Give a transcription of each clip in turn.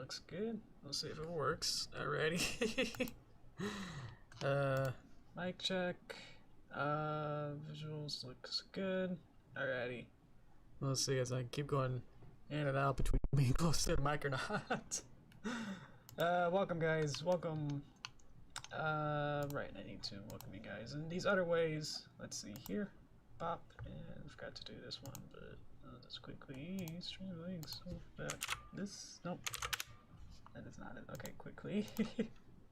looks good. Let's see if it works. Alrighty. Mic check. Visuals looks good. Alrighty. Let's see as I keep going in and out between being close to the mic or not. Welcome guys. Welcome. Right, I need to welcome you guys in these other ways. Let's see here. Pop, and I forgot to do this one, but let's quickly stream links. This, nope, that is not it. Okay, quickly.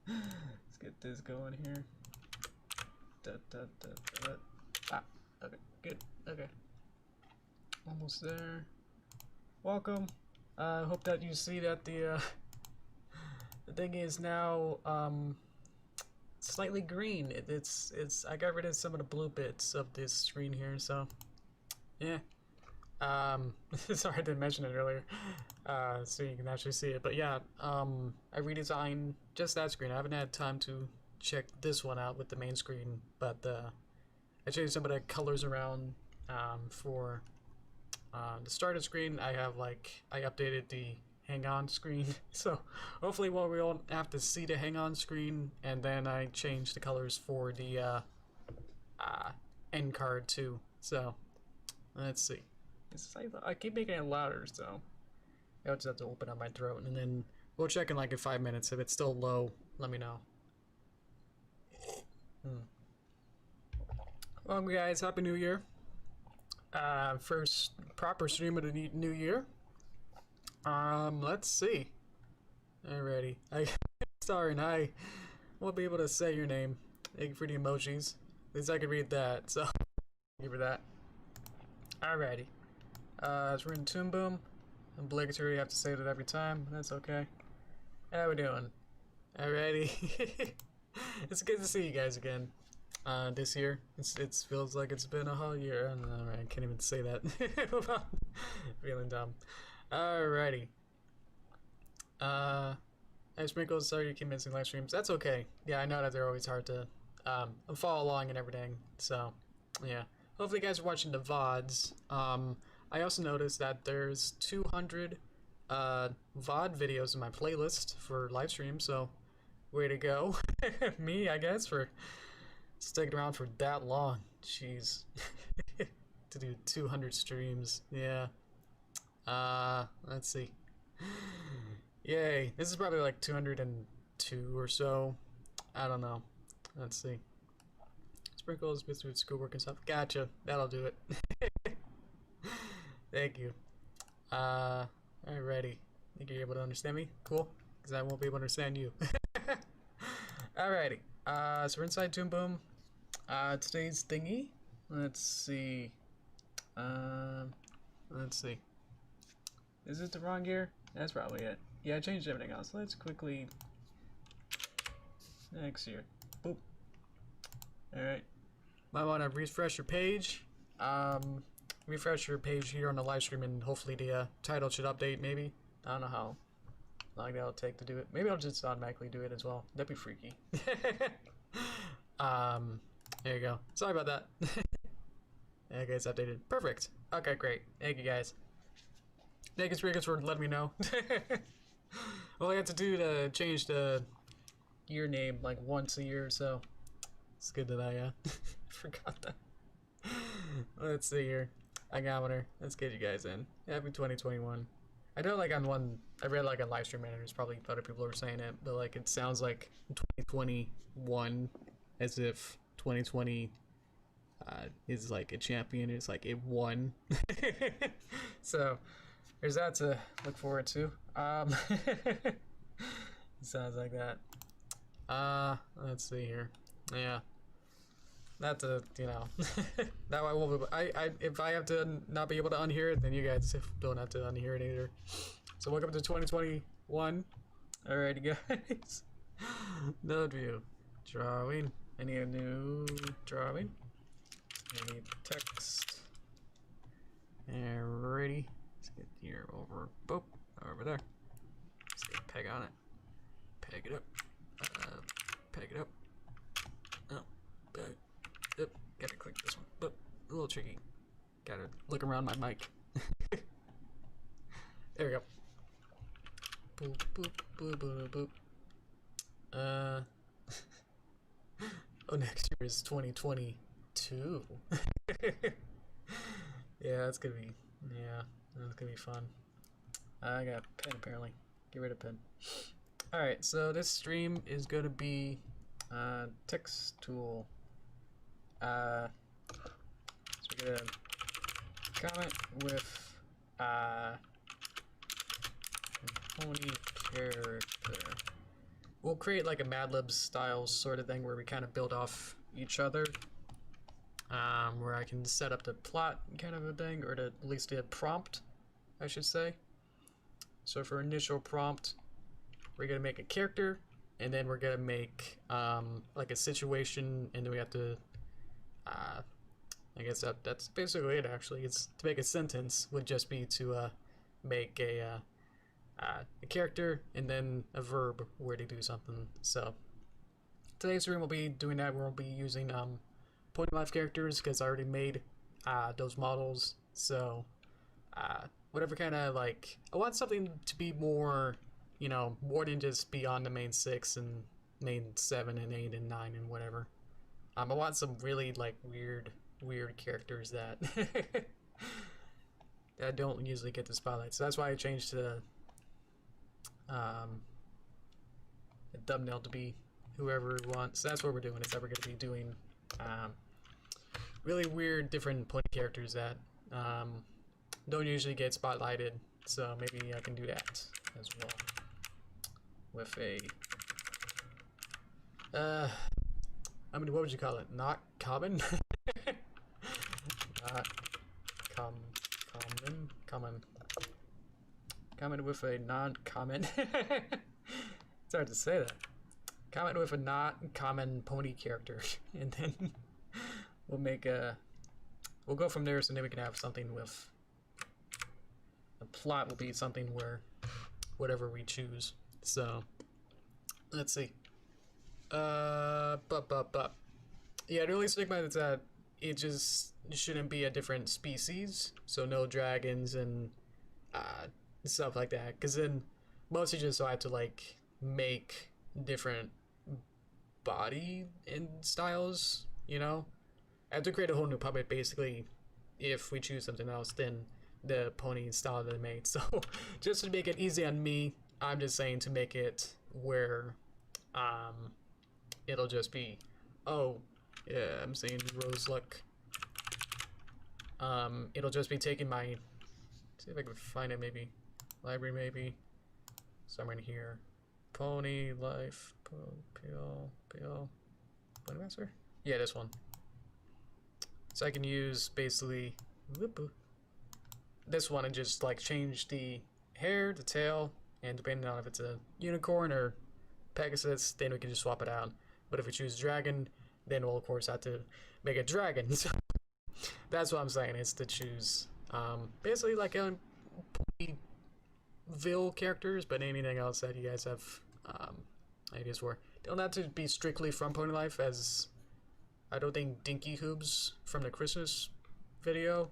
Let's get this going here. Okay, good. Okay, almost there. Welcome. Hope that you see that the thing is now slightly green. It's I got rid of some of the blue bits of this screen here, so yeah. Sorry I didn't mention it earlier, so you can actually see it, but yeah, I redesigned just that screen. I haven't had time to check this one out with the main screen, but I changed some of the colors around for the starter screen. I updated the hang on screen, so hopefully we won't have to see the hang on screen, and then I changed the colors for the end card too. So let's see. I keep making it louder, so I'll just have to open up my throat, and then we'll check in like in 5 minutes. If it's still low, let me know. Well guys, happy new year. First proper stream of the new year. Let's see. Alrighty. Sorry, I won't be able to say your name. Thank you for the emojis. At least I can read that, so thank you for that. Alrighty. So we're in Toon Boom. Obligatory, I have to say that every time. That's okay. How we doing? Alrighty. It's good to see you guys again. This year. It feels like it's been a whole year. I don't know, I can't even say that without feeling dumb. Alrighty. Hey Sprinkles, sorry you keep missing live streams. That's okay. Yeah, I know that they're always hard to follow along and everything. So, yeah. Hopefully you guys are watching the VODs. I also noticed that there's 200 VOD videos in my playlist for live streams, so way to go. Me, I guess, for sticking around for that long. Jeez. To do 200 streams. Yeah. Let's see. Yay. This is probably like 202 or so. I don't know. Let's see. Sprinkles, bits with schoolwork and stuff. Gotcha. That'll do it. Thank you. Alrighty. Think you're able to understand me? Cool. Because I won't be able to understand you. Alrighty. So we're inside Toon Boom. Today's thingy. Let's see. Let's see. Is it the wrong gear? That's probably it. Yeah, I changed everything else. Let's quickly... Next year. Boop. Alright. Might want to refresh your page. Refresh your page here on the live stream, and hopefully the title should update, maybe. I don't know how long that'll take to do it. Maybe I'll just automatically do it as well. That'd be freaky. There you go. Sorry about that. Okay, it's updated. Perfect. Okay, great. Thank you guys. Thank you, Sprinkles, for letting me know. Well, I have to do to change the year name like once a year, so it's good that I forgot that. Let's see here. Ionometer. Let's get you guys in. Happy 2021. I know, like on one, I read like on live stream managers, probably other people are saying it, but like it sounds like 2021 as if 2020 is like a champion. It's like it won. So there's that to look forward to. Sounds like that. Let's see here. Yeah. Not to, you know, that I won't. If I have to not be able to unhear it, then you guys don't have to unhear it either. So welcome to 2021. Alrighty, guys. Node view. Drawing. I need a new drawing. I need text. Alrighty. Let's get here over. Boop. Over there. Let's get a peg on it. Peg it up. Peg it up. Oh. Peg. Yep, gotta click this one. But a little tricky. Gotta look around my mic. There we go. boop, boop, boop, boop, boop. Oh, next year is 2022. Yeah, that's gonna be, yeah, that's gonna be fun. I got a pen apparently. Get rid of pen. Alright, so this stream is gonna be text tool. So we're gonna comment with pony character. We'll create like a Mad Libs style sort of thing where we kind of build off each other. Where I can set up the plot kind of a thing, or at least a prompt, I should say. So for initial prompt, we're gonna make a character, and then we're gonna make like a situation, and then we have to I guess that's basically it. Actually, it's to make a sentence would just be to make a character and then a verb where to do something. So today's stream will be doing that. We'll be using point life characters because I already made those models. So whatever kind of like, I want something to be more, you know, more than just beyond the main 6 and main 7 and 8 and 9 and whatever. I want some really like weird characters that that don't usually get the spotlight. So that's why I changed to the thumbnail to be whoever we want. So that's what we're doing. Is that we're going to be doing really weird, different point characters that don't usually get spotlighted. So maybe I can do that as well with a I mean, what would you call it? Not common? Not common with a non-common. It's hard to say that. Comment with a not common pony character, and then we'll make a. We'll go from there, so then we can have something with. The plot will be something where, whatever we choose. So, let's see. Yeah, the only stigma is that it just shouldn't be a different species, so no dragons and stuff like that, because then mostly just so I have to like make different body and styles, you know? I have to create a whole new puppet basically if we choose something else than the pony style that I made. So just to make it easy on me, I'm just saying to make it where it'll just be, oh yeah, I'm saying Rose Luck. It'll just be taking my, see if I can find it, maybe library, maybe somewhere in here. Pony life, pale, Pony Master? Yeah, this one. So I can use basically this one and just like change the hair, the tail, and depending on if it's a unicorn or Pegasus, then we can just swap it out. But if we choose dragon, then we'll of course have to make a dragon. So that's what I'm saying, is to choose basically like Ponyville characters, but anything else that you guys have ideas for. They don't have to be strictly from Pony Life, as I don't think Derpy Hooves from the Christmas video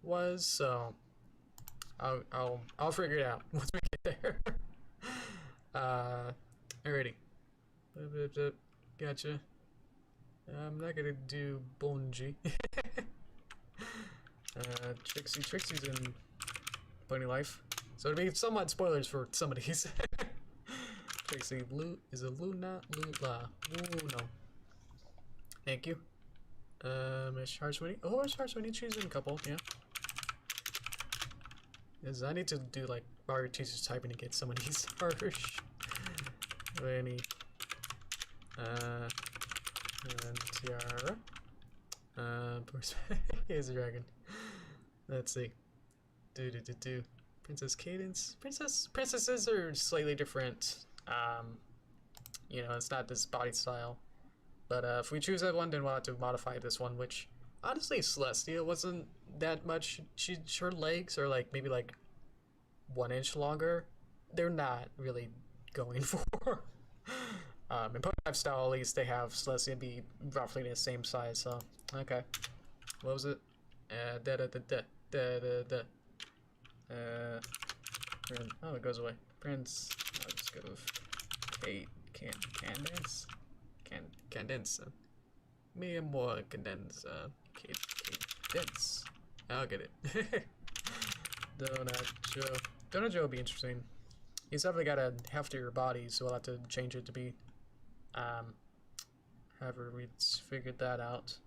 was, so I'll figure it out once we get there. Alrighty. Gotcha. I'm not gonna do Bonji. Trixie's in Pony Life, so it'll be somewhat spoilers for some of these. Trixie, is it Luna? Lula. Ooh, no. Thank you. Miss Harswinny. Oh, Miss Harswinny, choosing a couple, yeah. Because I need to do like Mario Teacher's typing to get some of these harsh. Winnie. And Tiara. Here's a dragon. Let's see. Do. Princess Cadence. Princesses are slightly different. You know, it's not this body style. But if we choose that one, then we'll have to modify this one, which honestly Celestia wasn't that much. Her legs are like maybe like 1 inch longer. They're not really going for. In Pony Life style, at least they have Celestia be roughly the same size. So okay, what was it? Oh, it goes away. Prince Let's go with Cadence. Me and more Cadence. Cadence. I'll get it. Donut Joe. Donut Joe will be interesting. He's definitely got a heftier body, so we'll have to change it to be. However, we figured that out.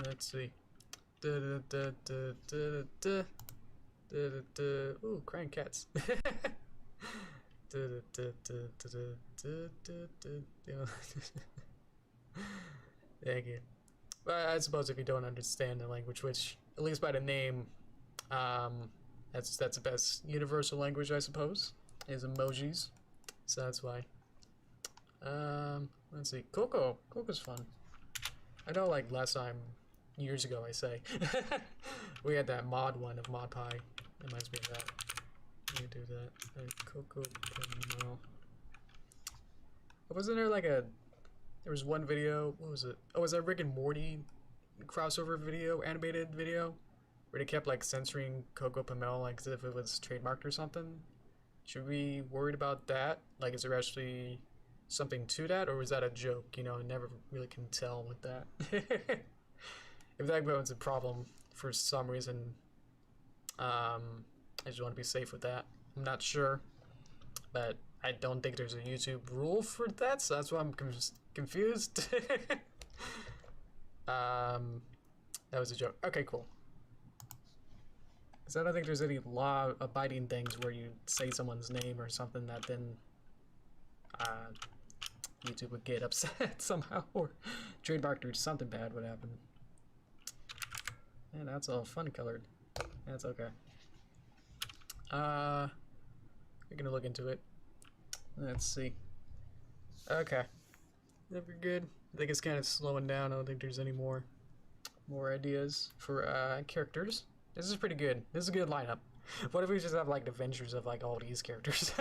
Let's see. Ooh, crying cats. Thank you. But I suppose if you don't understand the language, which at least by the name, that's the best universal language, I suppose, is emojis. So that's why. Let's see. Coco's fun. I know, like last time, years ago, I say, we had that mod one of Mod Pie. It reminds me of that. Let me do that. Coco. Wasn't there like a? There was one video. What was it? Oh, was that Rick and Morty crossover video, animated video, where they kept like censoring Coco Pamel like as if it was trademarked or something? Should we be worried about that? Like, is there actually something to that, or was that a joke? You know, I never really can tell with that. If that becomes a problem for some reason, I just want to be safe with that. I'm not sure, but I don't think there's a YouTube rule for that, so that's why I'm confused. That was a joke. Okay, cool. Because I don't think there's any law-abiding things where you say someone's name or something that then YouTube would get upset somehow, or trademarked or something bad would happen. And that's all fun colored. That's okay. We're gonna look into it. Let's see. Okay. If we're good. I think it's kind of slowing down. I don't think there's any more ideas for characters. This is pretty good. This is a good lineup. What if we just have like adventures of like all these characters?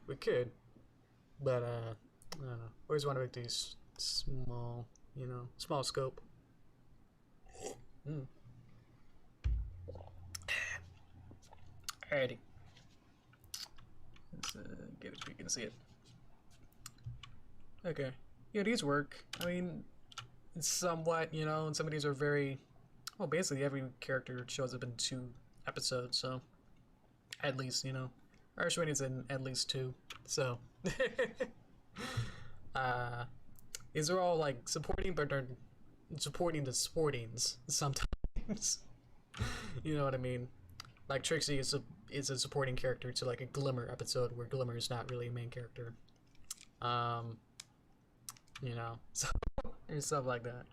We could. But I don't know. Always want to make these small, you know, small scope. Alrighty. Let's get it so you can see it. Okay. Yeah, these work. I mean, it's somewhat, you know, and some of these are very... Well, basically every character shows up in 2 episodes, so... At least, you know. Arshwini's in at least 2, so... These are all, like, supporting, but they're supporting the sportings sometimes. You know what I mean? Like, Trixie is a supporting character to, like, a Glimmer episode, where Glimmer is not really a main character. You know, so there's stuff like that.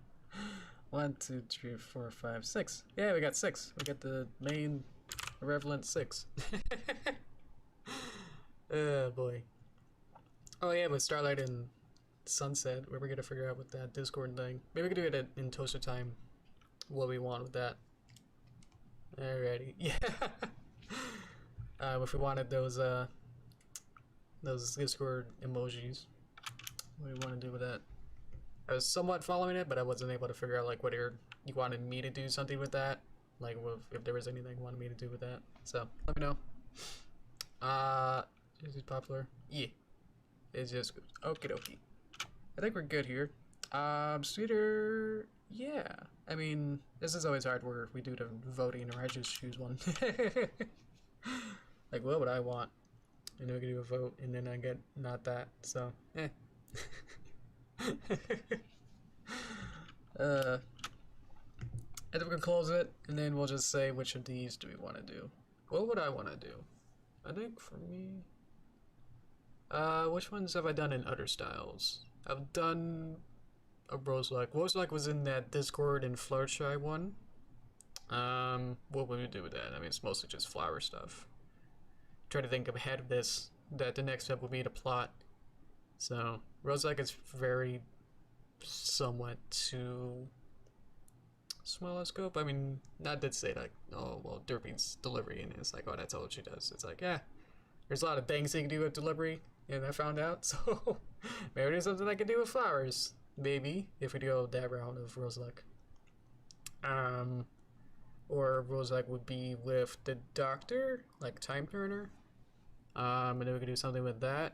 1, 2, 3, 4, 5, 6. Yeah, we got 6. We got the main irrelevant 6. Oh boy. Oh yeah, with Starlight and Sunset, we're gonna figure out with that Discord thing. Maybe we could do it in Toaster Time. What we want with that. Alrighty. Yeah. If we wanted those Discord emojis. What do you want to do with that? I was somewhat following it, but I wasn't able to figure out like whether you wanted me to do something with that, like if there was anything you wanted me to do with that. So let me know. Is it popular? Yeah, it's just okie dokie. I think we're good here. Sweeter. Yeah. I mean, this is always hard where we do the voting, or I just choose one. Like, what would I want? And then we can do a vote, and then I get not that. So, eh. I think we can close it, and then we'll just say which of these do we want to do. What would I want to do? I think for me, which ones have I done in other styles? I've done a Roselike. Roselike was in that Discord and Fluttershy one. What would we do with that? I mean, it's mostly just flower stuff. Try to think ahead of this, that the next step will be to plot. So, Roselike is very somewhat too small a scope. I mean, not to say like, oh, well, Derpy's delivery, and it's like, oh, that's all she does. It's like, yeah, there's a lot of things you can do with delivery, and I found out, so maybe there's something I can do with flowers. Maybe, if we go that route of Roselike. Or Roselike would be with the Doctor, like Time Turner. And then we can do something with that.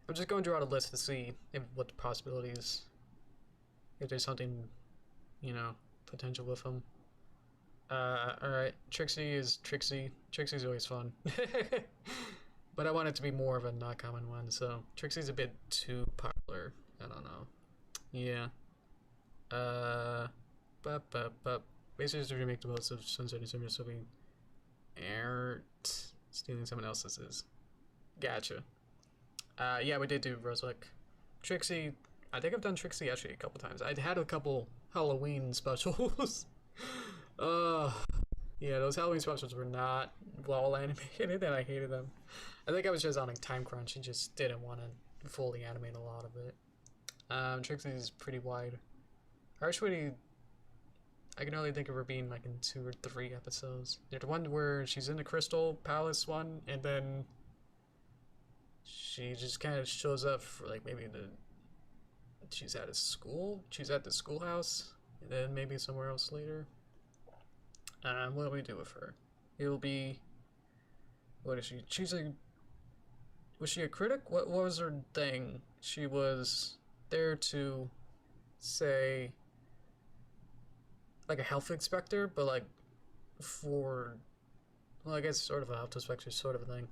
I'm just going to draw a list to see what the possibilities, if there's something, you know, potential with them. Alright, Trixie is Trixie. Trixie's always fun. But I want it to be more of a not common one, so Trixie's a bit too popular. I don't know. Yeah. Basically, to remake the most of Sunset and Summer, so we aren't stealing someone else's. Gotcha. Yeah, we did do Rosalick. Trixie, I think I've done Trixie actually a couple times. I'd had a couple Halloween specials. Yeah, those Halloween specials were not well animated, and I hated them. I think I was just on a time crunch and just didn't want to fully animate a lot of it. Trixie's pretty wide. Harshwoody, I can only think of her being like in 2 or 3 episodes. There's the one where she's in the Crystal Palace one, and then she just kind of shows up for like maybe she's at a school, she's at the schoolhouse, and then maybe somewhere else later. What do we do with her? It'll be, what is she? Was she a critic? What was her thing? She was there to say, like a health inspector, but like for, well, I guess sort of a health inspector sort of a thing.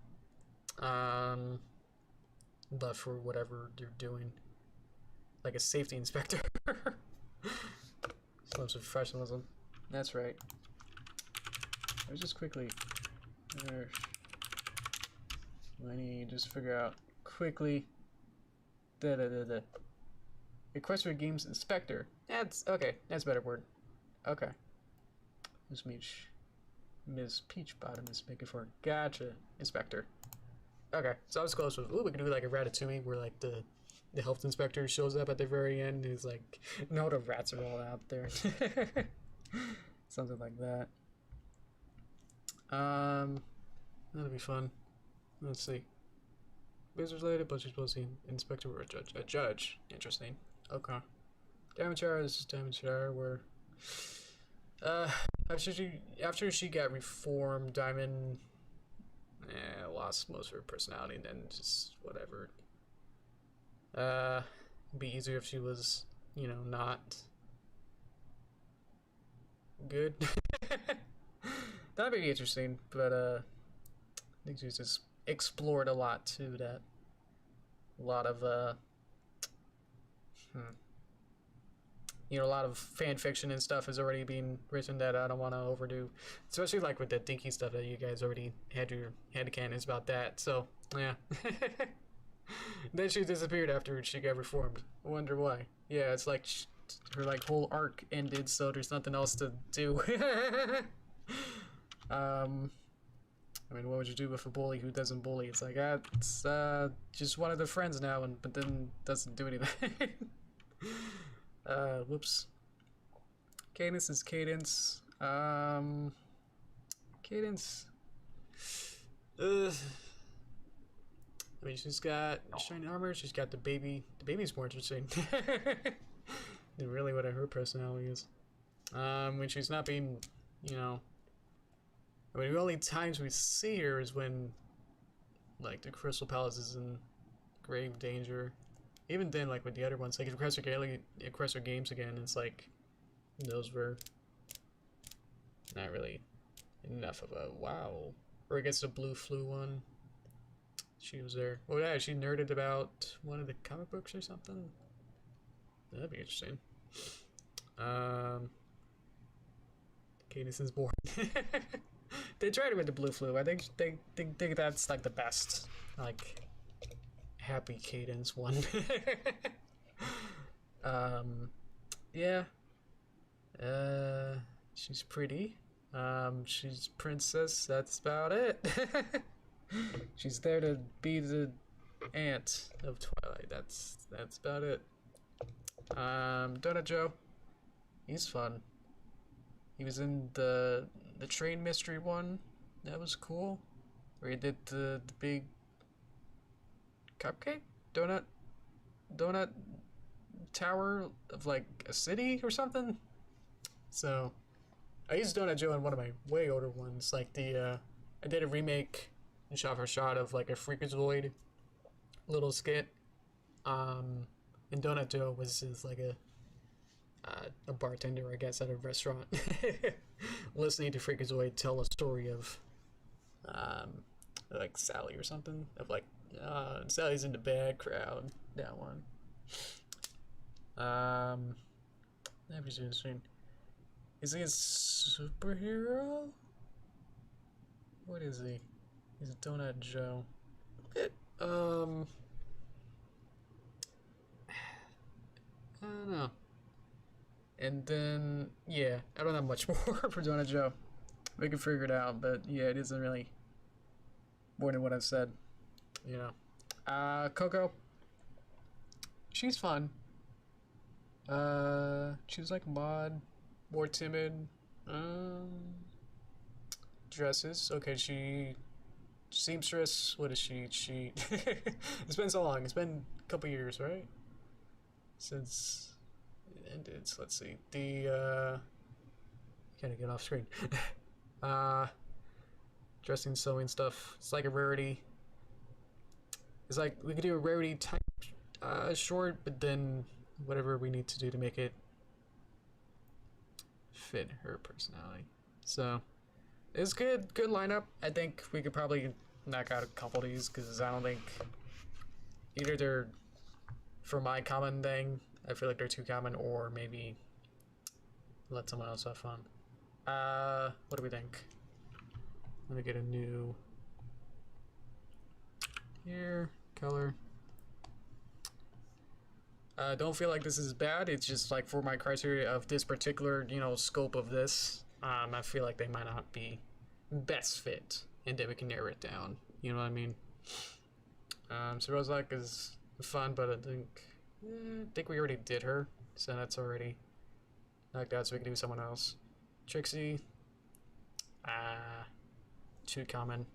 But for whatever they're doing, like a safety inspector. Some professionalism. That's right. I was just quickly. I need to just figure out quickly. Equestrian Games Inspector. That's okay. That's a better word. Okay. Ms. Peachbottom is making for gotcha. Inspector. Okay, so I was close with. Ooh, we could do like a Ratatouille where like the health inspector shows up at the very end. And he's like, no, the rats are all out there. Something like that. That'll be fun. Let's see. Business related, but she's supposed to be an inspector or a judge. A judge. Interesting. Okay. Diamond Shower is Diamond Shower where after she got reformed, Diamond lost most of her personality and then just whatever. It'd be easier if she was, you know, not good. That'd be interesting, but I think she's just explored a lot too. That a lot of you know, a lot of fan fiction and stuff is already being written that I don't want to overdo, especially like with the Dinky stuff that you guys already had your headcanons about that. So yeah. Then she disappeared after she got reformed. I wonder why. Yeah, it's like her like whole arc ended, so there's nothing else to do. I mean, what would you do with a bully who doesn't bully? It's like, it's just one of their friends now, but then doesn't do anything. Whoops. Cadence is Cadence. Cadence. I mean, she's got shiny armor. She's got the baby. The baby's more interesting than really what her personality is. When she's not being, you know. I mean, the only times we see her is when, like, the Crystal Palace is in grave danger. Even then, like, with the other ones, like, Equestria Games again, it's like, those were not really enough of a wow. Or I guess the Blue Flu one. She was there. Oh, yeah, she nerded about one of the comic books or something. That'd be interesting. Cadence is born. They tried it with the Blue Flu. I think they think that's like the best, like, happy Cadence one. Yeah. She's pretty. She's princess. That's about it. She's there to be the aunt of Twilight. That's about it. Donut Joe. He's fun. He was in the train mystery one. That was cool. Where he did the big cupcake donut tower of like a city or something. So I used Donut Joe in one of my way older ones, like the I did a remake shot for shot of like a Freakazoid little skit. And Donut Joe was just like a bartender, I guess, at a restaurant, listening to Freakazoid tell a story of like Sally or something, of like Sally's in the bad crowd. That one. Is he a superhero? What is he? He's a Donut Joe. I don't know. And then, yeah, I don't have much more for Donut Joe. We can figure it out, but yeah, it isn't really more than what I've said. You know. Coco. She's fun. She's like mod, more timid. Dresses. Okay, she seamstress. What is she? It's been so long. It's been a couple years, right? Since it ended. So let's see. Gotta get off screen. Dressing, sewing stuff. It's like a rarity. It's like we could do a rarity type short, but then whatever we need to do to make it fit her personality. So it's good lineup. I think we could probably knock out a couple of these because I don't think either they're for my common thing. I feel like they're too common, or maybe let someone else have fun. What do we think? Let me get a new here color. Don't feel like this is bad. It's just like for my criteria of this particular, scope of this. I feel like they might not be best fit, and then we can narrow it down. You know what I mean? So Rosalike is fun, but I think we already did her, so that's already knocked out. So we can do someone else. Trixie, too common.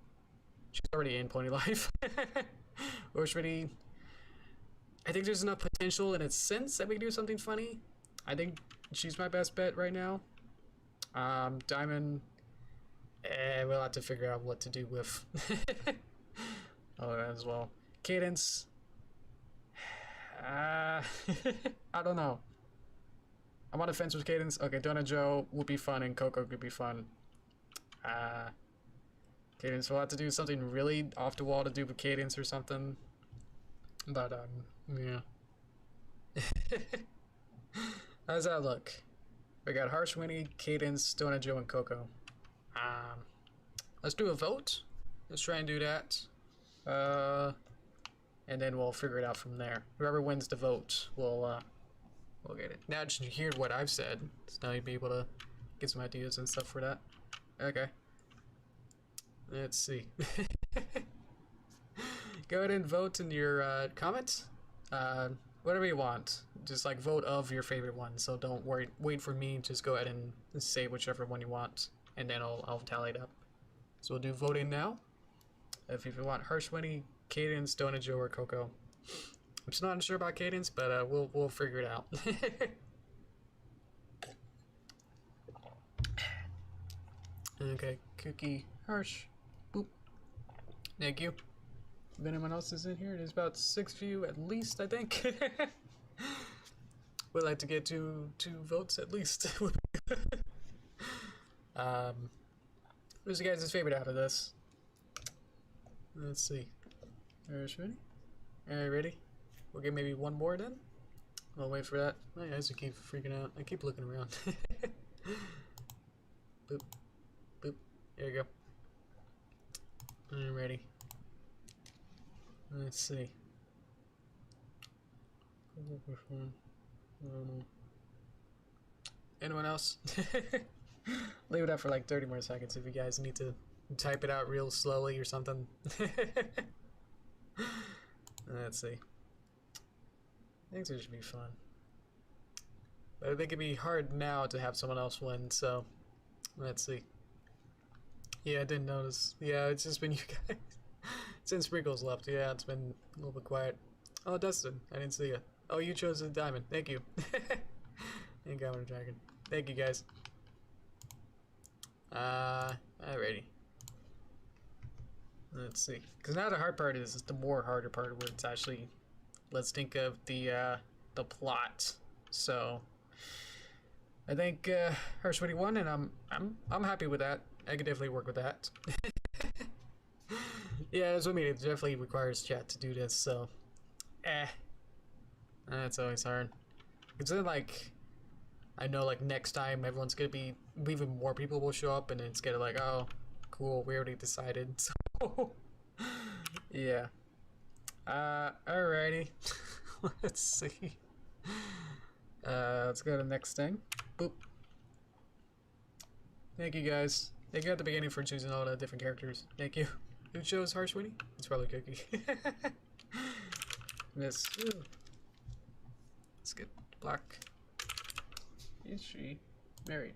She's already in Pony Life. Oshwitty. I think there's enough potential in its sense that we can do something funny. I think she's my best bet right now. Diamond, we'll have to figure out what to do with all that as well. Cadence, I don't know. I'm on the fence with Cadence. Okay, Donut Joe would be fun, and Coco could be fun. Cadence, we'll have to do something really off the wall to do with Cadence or something. But, yeah. How does that look? We got Harsh Winnie, Cadence, Donut Joe, and Coco. Let's do a vote. Let's try and do that. And then we'll figure it out from there. Whoever wins the vote will get it. Now that you hear what I've said, so now you'll be able to get some ideas and stuff for that. Okay. Let's see. Go ahead and vote in your comments. Whatever you want. Just like vote of your favorite one. So don't wait for me. Just go ahead and say whichever one you want, and then I'll tally it up. So we'll do voting now. If you want Harsh Winnie, Cadence, Donut Joe, or Coco. I'm still not sure about Cadence, but we'll figure it out. Okay, Cookie, Harsh, boop. Thank you. If anyone else is in here, there's about 6 of you at least, I think. We'd like to get two votes at least. Who's your guys' favorite out of this? Let's see. Alright, ready? Alright, ready? We'll get maybe one more then. I'll wait for that. My eyes keep freaking out. I keep looking around. Boop. Boop. There you go. I'm ready. Let's see. Anyone else? Leave it up for like 30 more seconds if you guys need to type it out real slowly or something. Let's see. I think this should be fun. But I think it'd be hard now to have someone else win, so let's see. Yeah, I didn't notice. Yeah, it's just been you guys. Since Sprinkles left, yeah, it's been a little bit quiet. Oh, Dustin, I didn't see you. Oh, you chose a diamond. Thank you. And Governor Dragon. Thank you, guys. Alrighty. Let's see. Because now the hard part is the more harder part where it's actually, let's think of the plot. So I think Harshwitty won, and I'm happy with that. I could definitely work with that. Yeah, that's what I mean. It definitely requires chat to do this, so that's always hard. It's then like I know like next time everyone's gonna be even more people will show up, and it's gonna like, oh cool, we already decided. So yeah. Alrighty. Let's see. Let's go to the next thing. Boop. Thank you guys. Thank you at the beginning for choosing all the different characters. Thank you. Who chose Harshwitty? It's probably Cookie. Miss. Ooh. Let's get black. Is she married?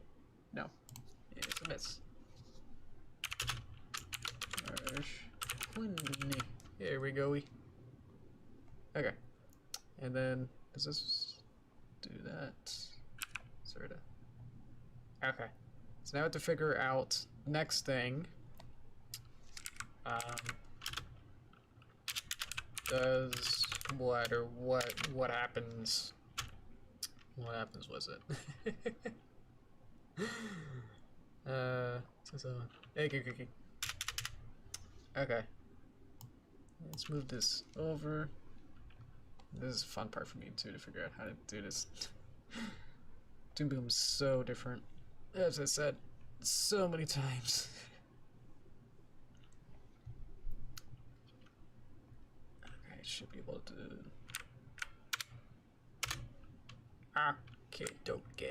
No. Yeah, it's a miss. Harshwitty. Here we go. Okay. And then, does this do that? Sorta. Okay. So now I have to figure out next thing. Does what or what happens? What happens was it? Hey, okay. Let's move this over. This is a fun part for me too to figure out how to do this. Toon Boom's so different. As I said so many times. Okay, should be able to. Okay, doke.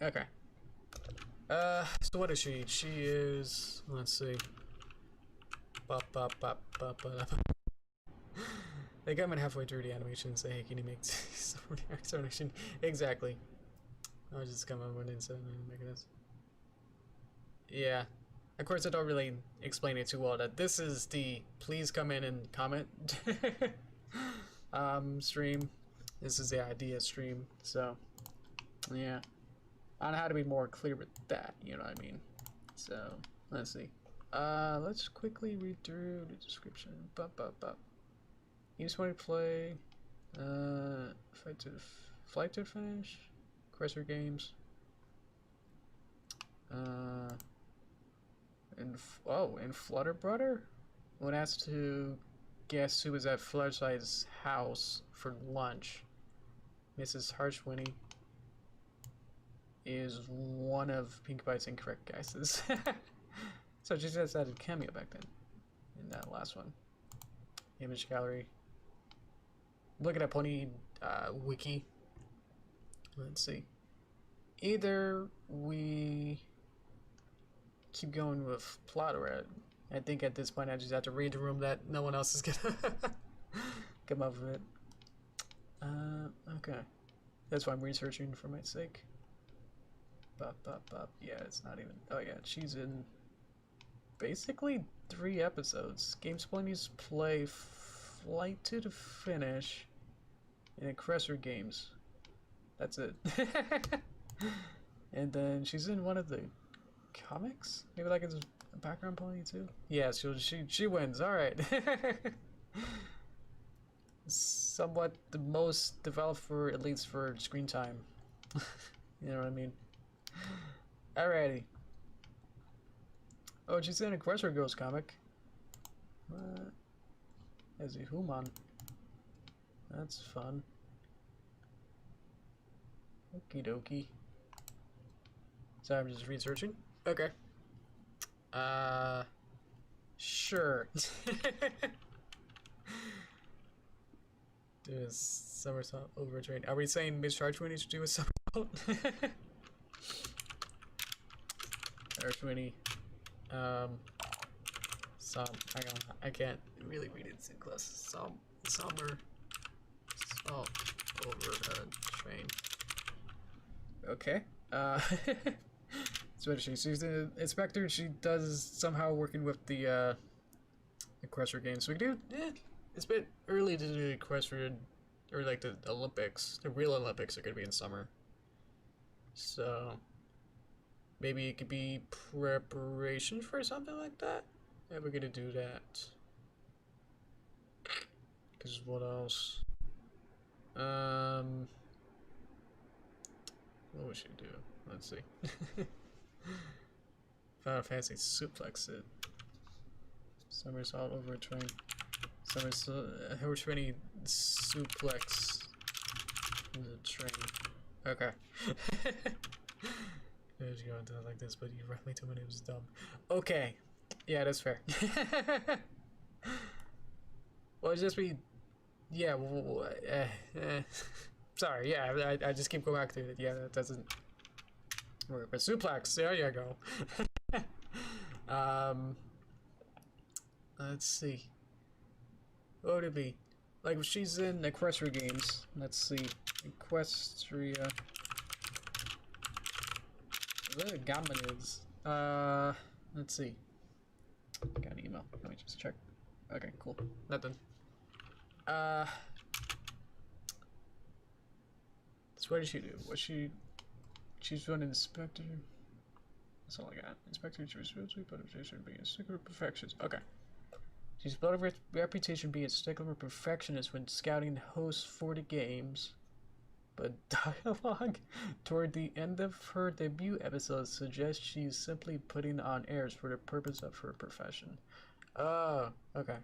Okay. So what is she? She is. Let's see. They got me halfway through the animation and say, hey, can you make explanation? Exactly. I was just coming with inside and making this. Yeah. Of course, I don't really explain it too well that this is the please come in and comment stream. This is the idea stream. So, yeah. I don't know how to be more clear with that, you know what I mean? So, let's see. Let's quickly read through the description. You just want to play, flight to finish, Crusher games. And Flutterbrother? When asked to guess who was at Fluttershy's house for lunch, Mrs. Harshwitty is one of Pink Pie's incorrect guesses. So she just added cameo back then in that last one. Image gallery. Look at that pony wiki. Let's see. Either we keep going with plot, or I think at this point I just have to read the room that no one else is gonna come up with it. Okay. That's why I'm researching for my sake. Yeah, it's not even. Oh yeah, she's in basically 3 episodes. Games Plenty's play Flight to the Finish and Crusher games. That's it. And then she's in one of the comics. Maybe like it's a background pony too. Yeah, she wins. All right. Somewhat the most developed for at least for screen time. You know what I mean? Alrighty. Oh, she's in a Crusher Girls comic. As a human. That's fun. Okie dokie. So I'm just researching. Okay. Sure. Do a somersault over a train. Are we saying Miss Harshwitty should do a somersault? Harshwitty. I can't really read it in class. Somersault over a train. Okay. So she's the inspector. She does somehow working with the Crusher games. So we do. It's a bit early to do the Crusher or like the Olympics. The real Olympics are gonna be in summer. So Maybe it could be preparation for something like that. Yeah, we're gonna do that. Because what else? What would she do? Let's see. Final Fantasy suplex it. Somersault over a train. Somersault. Horse ready suplex the train. Okay. I was going to do it like this, but you rightly told me it was dumb. Okay. Yeah, that's fair. Well, it's just be. Yeah. Sorry. Yeah, I just keep going back to it. Yeah, that doesn't work. But suplex. There you go. Let's see. What would it be? Like if she's in Equestria games. Let's see. Equestria. What a gammon is. Let's see. Got an email. Let me just check. Okay, cool. Nothing. So what did she do? She's running inspector. That's all I got. Inspector to responsibility, but it should be a stickler of perfections. Okay. She's built a reputation being a stickler of perfectionist when scouting hosts for the games. But dialogue toward the end of her debut episode suggests she's simply putting on airs for the purpose of her profession. Oh, okay.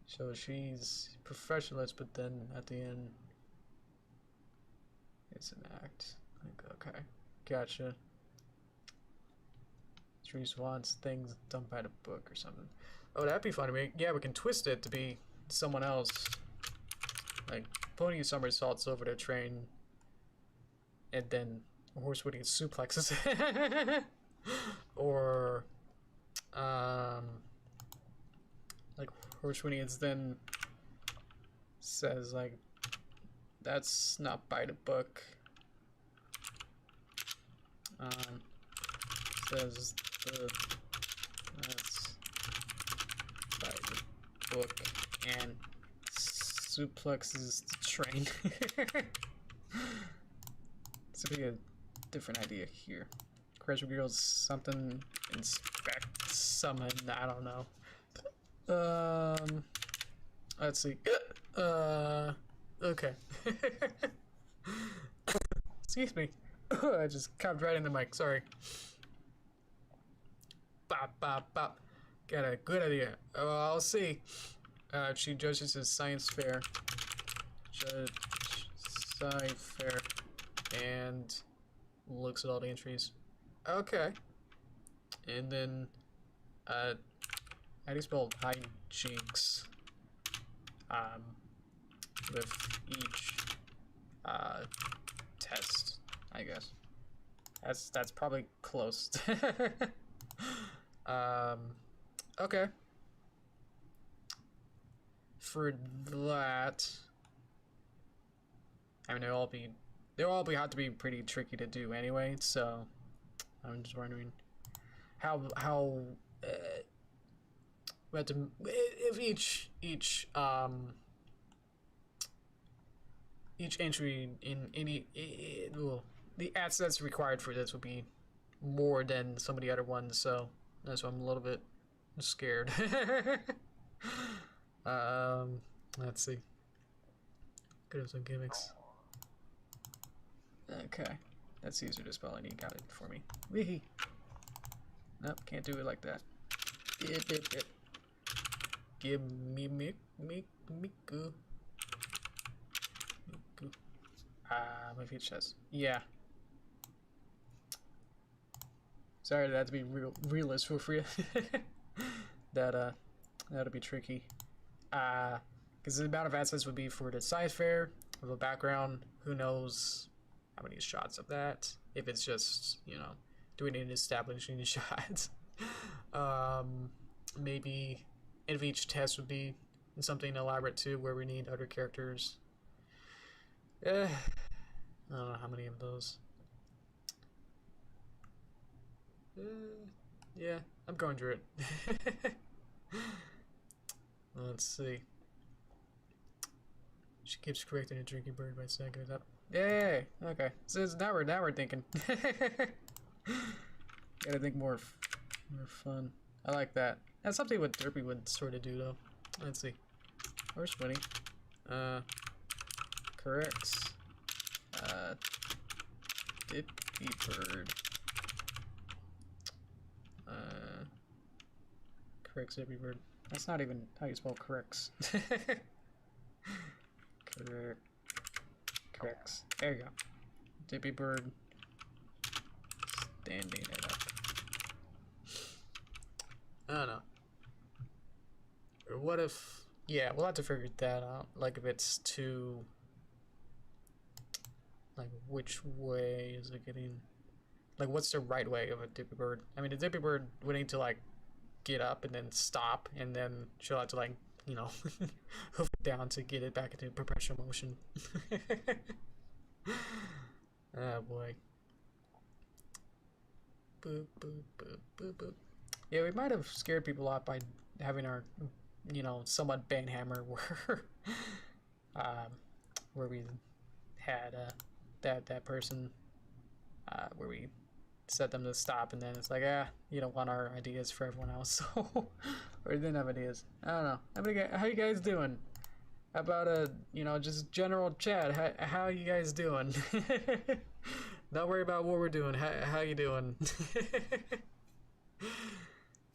So she's professionalist, but then at the end, it's an act. Like, okay, gotcha. She wants things done by the book or something. Oh, that'd be fun. Yeah, we can twist it to be someone else. Like pony somersaults over the train, and then horse would suplexes, or like horse Winnie then says like, "That's not by the book." Says that's by the book and suplexes the train. This would be a different idea here. Crash reveals something, inspect, summon, I don't know. Let's see. Okay. Excuse me. I just coughed right in the mic, sorry. Bop, bop, bop. Got a good idea. I'll see. She judges his science fair. Judge science fair. And looks at all the entries. Okay. And then, how do you spell hijinks? With each, test, I guess. That's probably close. Okay. For that, I mean, they'll all have to be pretty tricky to do anyway. So I'm just wondering how if each entry in any well, the assets required for this would be more than some of the other ones. So that's why I'm a little bit scared. Let's see. Could have some gimmicks. Okay, that's easier to spell, and he got it for me. Wee. Nope, can't do it like that. Give me Miku. Maybe it says. Yeah. Sorry, that had to be realist for free. That'll be tricky. Because the amount of assets would be for the science fair of a background. Who knows how many shots of that? If it's just, you know, doing an establishing shots. Maybe if each test would be something elaborate too, where we need other characters. I don't know how many of those. Yeah, I'm going through it. Let's see. She keeps correcting a drinking bird by saying it up. Yay! Okay. So now we're thinking. Gotta think more fun. I like that. That's something what Derpy would sort of do though. Let's see. Horse winning. Corrects. Dippy bird. Corrects every bird. That's not even how you spell corrects. Corrects. There you go. Dippy bird. Standing it up. I don't know. Or what if... Yeah, we'll have to figure that out. Like if it's too... Like which way is it getting... Like what's the right way of a dippy bird? I mean, the dippy bird would need to like get up and then stop, and then she'll have to like, you know, hoof it down to get it back into perpetual motion. Oh boy. Boop, boop, boop, boop, boop. Yeah, we might have scared people off by having our, you know, somewhat banhammer where we had that person where we set them to stop, and then it's like, you don't want our ideas for everyone else, so or didn't have ideas. I don't know. How you guys doing? About you know, just general chat. How you guys doing? Don't worry about what we're doing. How you doing?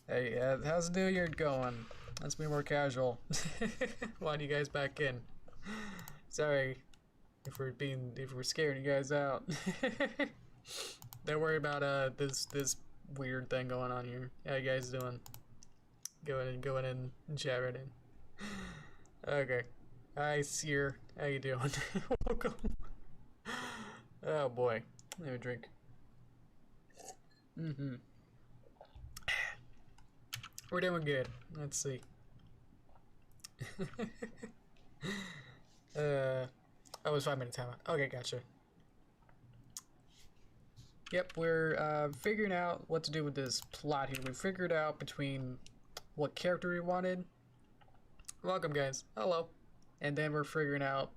Hey, how's the new year going? Let's be more casual. Want you guys back in. Sorry if we're scaring you guys out. Don't worry about this weird thing going on here. How you guys doing? Going in and chat right in. Okay. Hi, Seer. How you doing? Welcome. Oh boy. Let me drink. We're doing good. Let's see. Oh, it was 5 minute timeout. Okay, gotcha. Yep, we're figuring out what to do with this plot here. We figured out between what character we wanted. Welcome, guys. Hello. And then we're figuring out,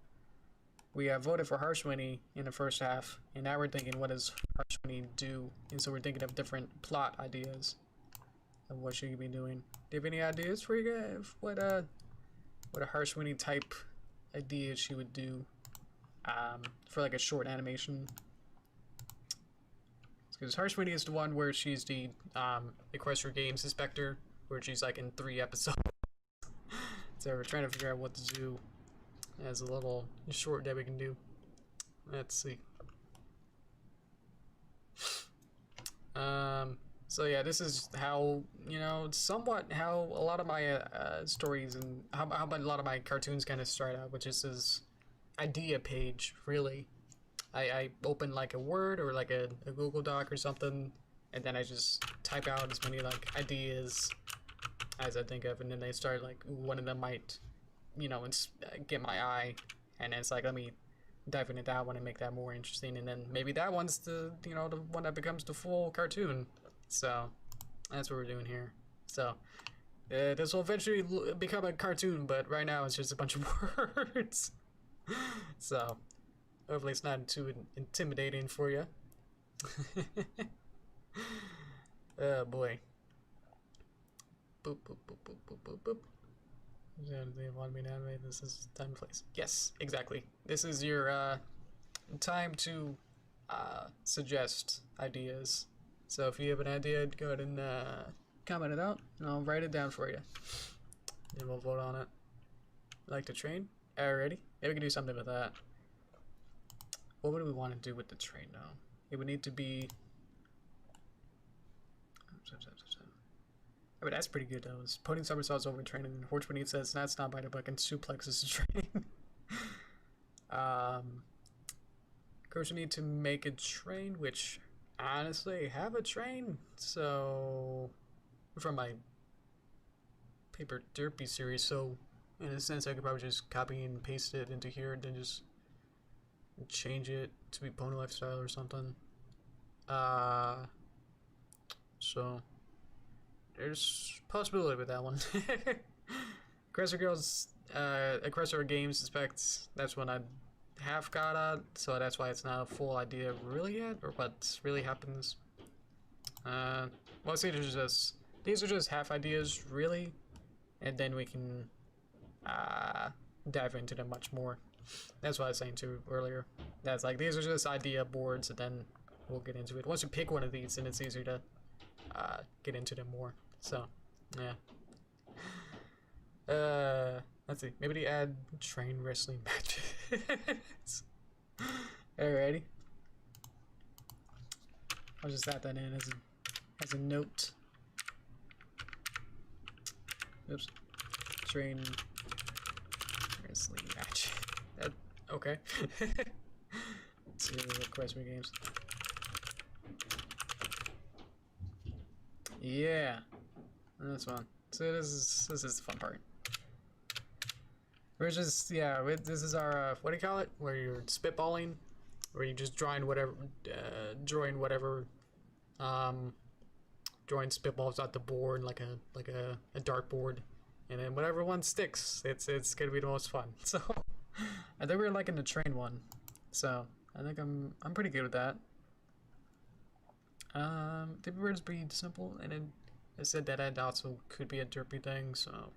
we voted for Harshwinny in the first half, and now we're thinking, what does Harshwinny do? And so we're thinking of different plot ideas of what she could be doing. Do you have any ideas for you guys? What a Harshwinny type idea she would do for like a short animation? Because Harshwinny is the one where she's the Equestria Games Inspector, where she's like in 3 episodes. So we're trying to figure out what to do as a little short that we can do. Let's see. So yeah, this is how, you know, somewhat how a lot of my stories and how a lot of my cartoons kind of start out, which is this idea page, really. I open like a Word or like a Google Doc or something, and then I just type out as many like ideas as I think of, and then they start like one of them might, you know, get my eye, and then it's like, let me dive into that one and make that more interesting, and then maybe that one's the, you know, the one that becomes the full cartoon. So that's what we're doing here. So this will eventually become a cartoon, but right now it's just a bunch of words. So hopefully it's not too intimidating for you. Oh boy. Boop, boop, boop, boop, boop, boop, boop. They want me to animate. This is time and place. Yes, exactly. This is your time to suggest ideas. So if you have an idea, go ahead and comment it out, and I'll write it down for you. And we'll vote on it. Like to train? Alrighty. Maybe we can do something with that. What would we want to do with the train now? It would need to be... I mean, that's pretty good though. It's putting somersaults over training, and Horchman says that's not by the book, and suplexes the train. Of course, we need to make a train, which honestly I have a train, so from my paper Derpy series, so in a sense I could probably just copy and paste it into here and then just change it to be Pony Lifestyle or something. So there's possibility with that one. Aggressor Games suspects that's when I'd half got at, so that's why it's not a full idea really yet, or what really happens. Mostly these are just half ideas really, and then we can dive into them much more. That's what I was saying too earlier. That's like, these are just idea boards, and then we'll get into it. Once you pick one of these, then it's easier to get into them more. So, yeah. Let's see. Maybe they add train wrestling matches. Alrighty. I'll just add that in as a note. Oops. Train wrestling match. Okay. Let's see, request me games. Yeah, that's fun. So this is the fun part. We're just, yeah, this is our what do you call it? Where you're spitballing, where you just drawing whatever drawing spitballs out the board like a dartboard, and then whatever one sticks, it's gonna be the most fun. So I think we're liking the train one, so I think I'm pretty good with that. The words be simple, and then it said that it also could be a derpy thing, so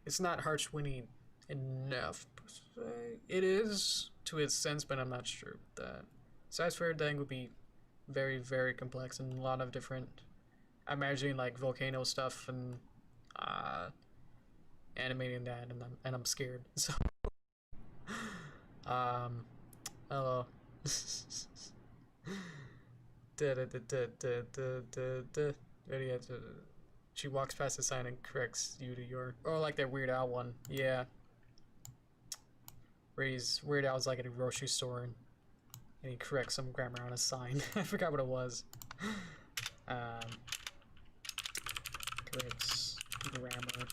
it's not harsh-winny enough per se. It is to its sense, but I'm not sure that size for thing would be very, very complex and a lot of different. I'm imagining like volcano stuff and animating that, and I'm scared. So hello. She walks past the sign and corrects you to your, or like that Weird Al one, yeah. Where Weird Al's like at a grocery store and he corrects some grammar on a sign. I forgot what it was. Corrects grammar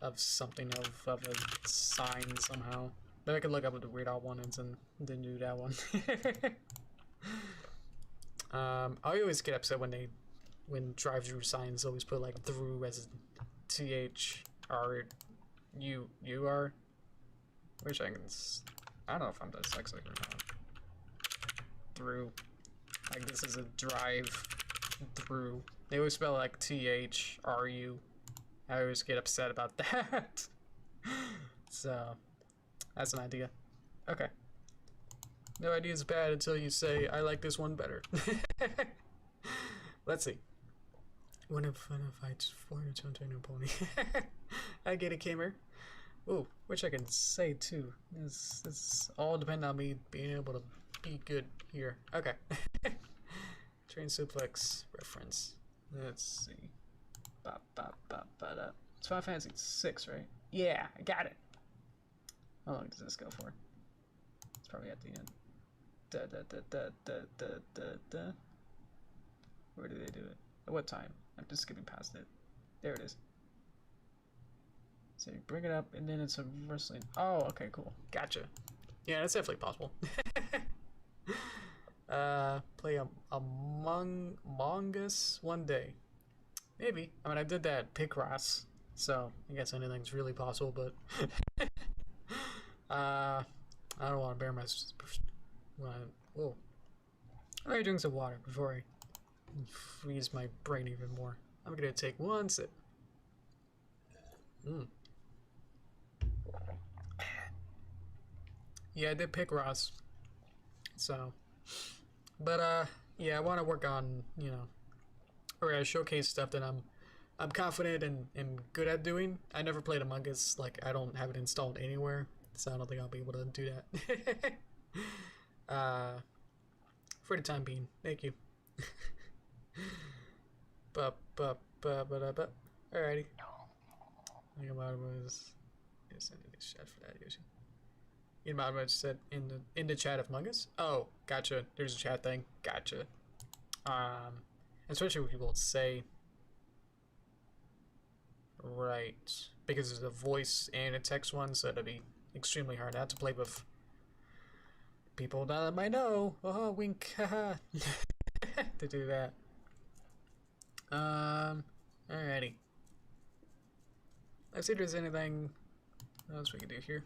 of something of a sign somehow. But I could look up what the Weird Al one is and then do that one. I always get upset when drive-through signs always put like through as THRUR. Wish I don't know if I'm dyslexic or not. Through. Like this is a drive through. They always spell like THRU. I always get upset about that. So, that's an idea. Okay. No idea is bad until you say, I like this one better. Let's see. One of fights 420 pony. I get it, Kamer. Ooh, which I can say too. This all depend on me being able to be good here. Okay. Train suplex reference. Let's see. It's Final Fantasy 6, right? Yeah, I got it. How long does this go for? It's probably at the end. Where do they do it? At what time? I'm just skipping past it. There it is. So you bring it up, and then it's a wrestling. Oh, okay, cool. Gotcha. Yeah, that's definitely possible. Play Among Us one day. Maybe. I mean, I did that Picross, so I guess anything's really possible, but I don't want to bear my. Whoa. I'm gonna drink some water before I freeze my brain even more. I'm gonna take one sip. Yeah, I did pick Ross. So, but yeah, I want to work on, or showcase stuff that I'm confident and good at doing. I never played Among Us. Like, I don't have it installed anywhere, so I don't think I'll be able to do that. For the time being, thank you. Alrighty. I think about was send a chat for that, Yoshi. You know what I said in the chat of Among Us? Oh, gotcha. There's a chat thing. Gotcha. Especially when people say, right, because there's a voice and a text one, so it'll be extremely hard. I have to play with people that I might know. Oh, wink, haha. To do that. Alrighty. Let's see if there's anything else we can do here.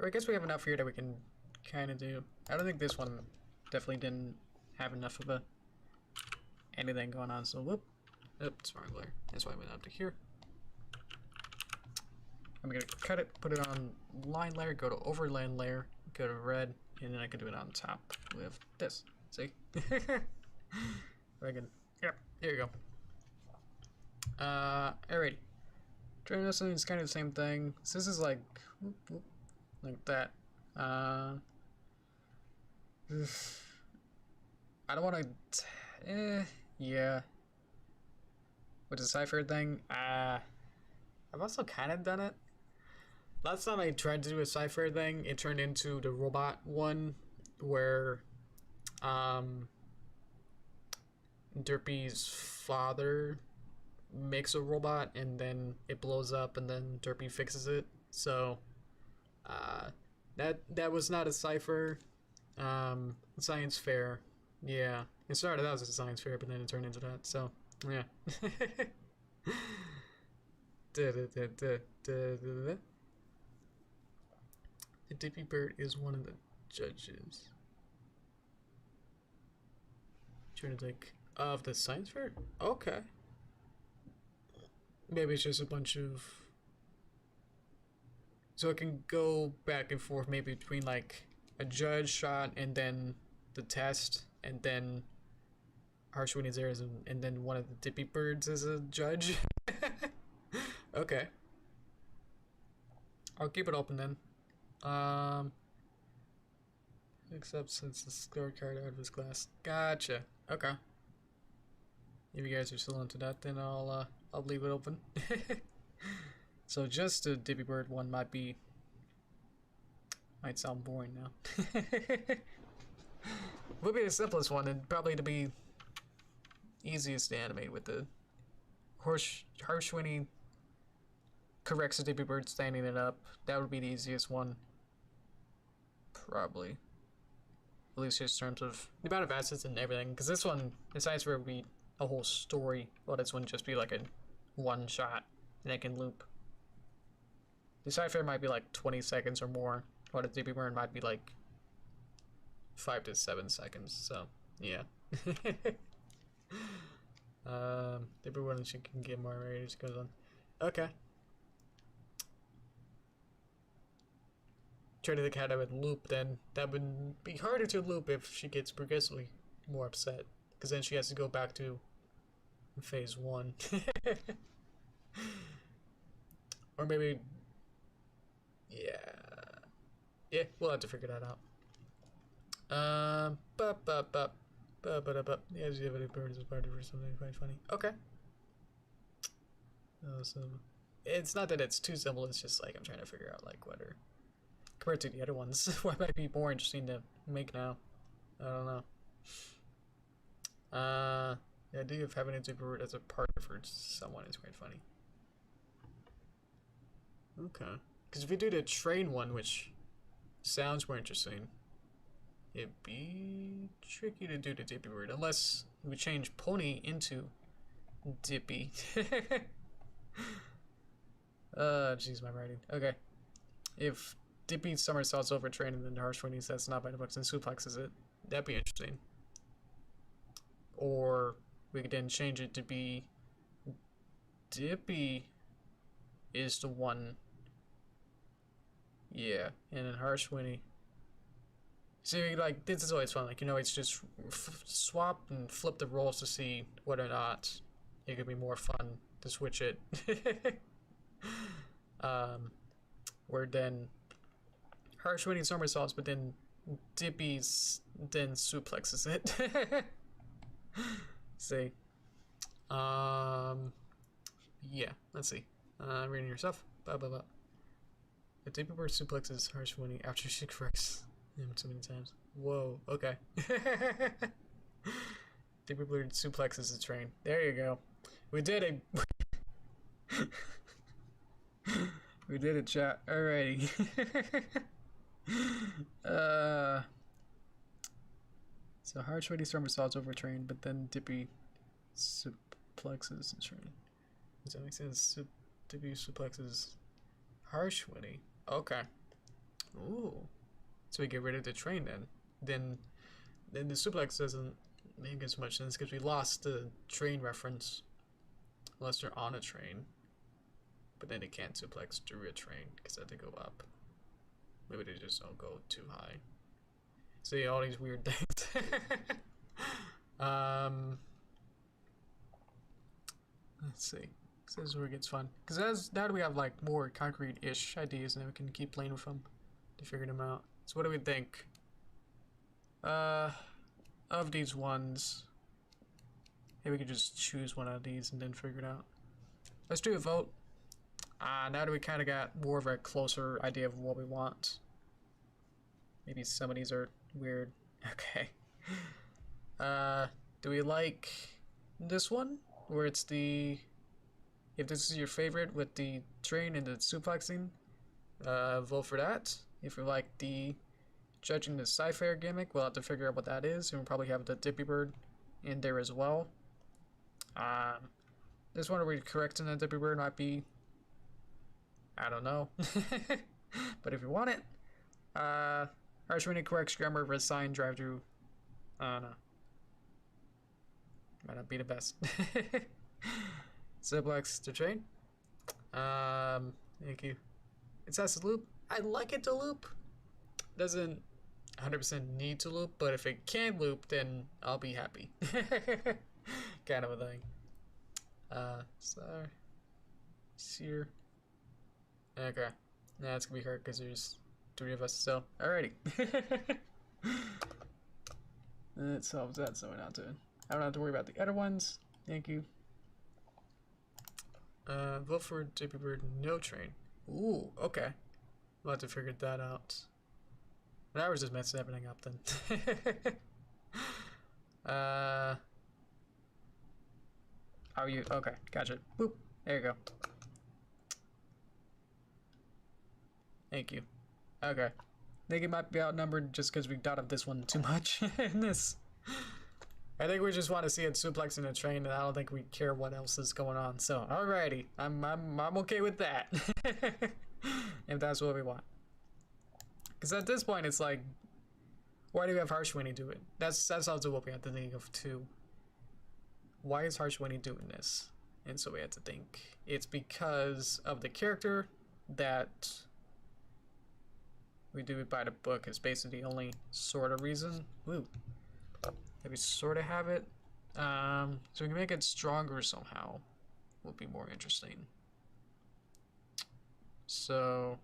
Or I guess we have enough here that we can kind of do. I don't think this one definitely didn't have enough of anything going on. So whoop, oops, wrong layer. That's why I went up to here. I'm gonna cut it, put it on line layer, go to overlay layer, go to red, and then I can do it on top with this. See? I can, yep, there you go. Alrighty. Trying to is kind of the same thing. So this is like, whoop, whoop, like that. I don't want to, yeah. With the cipher thing, I've also kind of done it. Last time I tried to do a cipher thing, it turned into the robot one, where, Derpy's father makes a robot and then it blows up and then Derpy fixes it. So, that was not a cipher. Science fair. Yeah. It started out as a science fair, but then it turned into that. So, yeah. The Dippy Bird is one of the judges. Trying to think of the science fair? Okay. Maybe it's just a bunch of. So it can go back and forth maybe between like a judge shot and then the test and then Harsh when he's there and then one of the Dippy Birds is a judge. Okay. I'll keep it open then. Except since the scorecard out of his class. Gotcha. Okay. If you guys are still into that, then I'll leave it open. So just the Dippy Bird one might sound boring now. Would be the simplest one and probably to be easiest to animate with the Harsh when he corrects the Dippy Bird standing it up. That would be the easiest one. Probably. At least just in terms of the amount of assets and everything. Because this one, the science fair would be a whole story. Well, this one just be like a one shot and it can loop. The sci fair might be like 20 seconds or more. While the Dippy Bird might be like 5 to 7 seconds. So, yeah. Dippy Bird she can get more radius goes on. Okay. Try to think how that would loop then. That would be harder to loop if she gets progressively more upset. Because then she has to go back to phase 1. Or maybe. Yeah, we'll have to figure that out. Yeah, the other bird is part of or something quite funny. Okay. So it's not that it's too simple, it's just like I'm trying to figure out like whether compared to the other ones, what might be more interesting to make now. I don't know. The idea of having a Dippy Bird as a partner for someone is quite funny. Okay. Because if we do the train one, which sounds more interesting, it'd be tricky to do the Dippy Bird unless we change Pony into Dippy. Jeez, my writing. Okay. If Dippy somersaults over train and then Harsh when he says not by the books and suplexes it, that'd be interesting. Or we could then change it to be Dippy is the one. Yeah, and then Harsh when he. See, like, this is always fun. Like, it's just swap and flip the roles to see whether or not it could be more fun to switch it. Where then Harsh winning somersaults, but then Dippy's then suplexes it. See. Yeah, let's see. Reading yourself. Blah, blah, blah. The Dippy Bird suplexes Harsh winning after she corrects him too many times. Whoa, okay. Dippy Bird suplexes the train. There you go. We did it. We did it, chat. Alrighty. So Harsh when he somersaults over train, but then Dippy suplexes the train. Does that make sense? Dippy suplexes Harsh when he. Okay. Ooh. So we get rid of the train then. Then the suplex doesn't make as much sense because we lost the train reference. Unless they're on a train. But then they can't suplex through a train because they have to go up. Maybe they just don't go too high. See all these weird things. Let's see. This is where it gets fun. Because now that we have like more concrete-ish ideas, and then we can keep playing with them to figure them out. So what do we think? Of these ones, maybe we could just choose one of these and then figure it out. Let's do a vote. Now that we kind of got more of a closer idea of what we want. Maybe some of these are weird. Okay. Do we like this one? Where it's the... If this is your favorite with the train and the suplexing, vote for that. If you like the judging the sci-fi gimmick, we'll have to figure out what that is. And we'll probably have the Dippy Bird in there as well. This one where we're correcting the Dippy Bird might be... I don't know. But if you want it, Archwini corrects grammar of a sign drive through. I don't know. Might not be the best. Suplex to train. Thank you. It says to loop. I like it to loop. Doesn't 100% need to loop, but if it can loop, then I'll be happy. Kind of a thing. Star. Sear. Okay. Nah, it's gonna be hard because there's 3 of us, so alrighty. That solves that, so we're not doing. I don't have to worry about the other ones. Thank you. Vote for Dippy Bird, no train. Ooh, okay. We'll have to figure that out. But I was just messing everything up then. How are you? Okay, gotcha. Boop. There you go. Thank you. Okay. I think it might be outnumbered just because we thought of this one too much in this. I think we just want to see it suplexing a train, and I don't think we care what else is going on. So, alrighty, I'm okay with that. If that's what we want. Because at this point, it's like, why do we have Harshwini do it? That's also what we have to think of too. Why is Harshwini doing this? And so we had to think it's because of the character that we do it by the book. Is basically the only sort of reason. Woo. That we sort of have it. So we can make it stronger somehow. Will be more interesting. So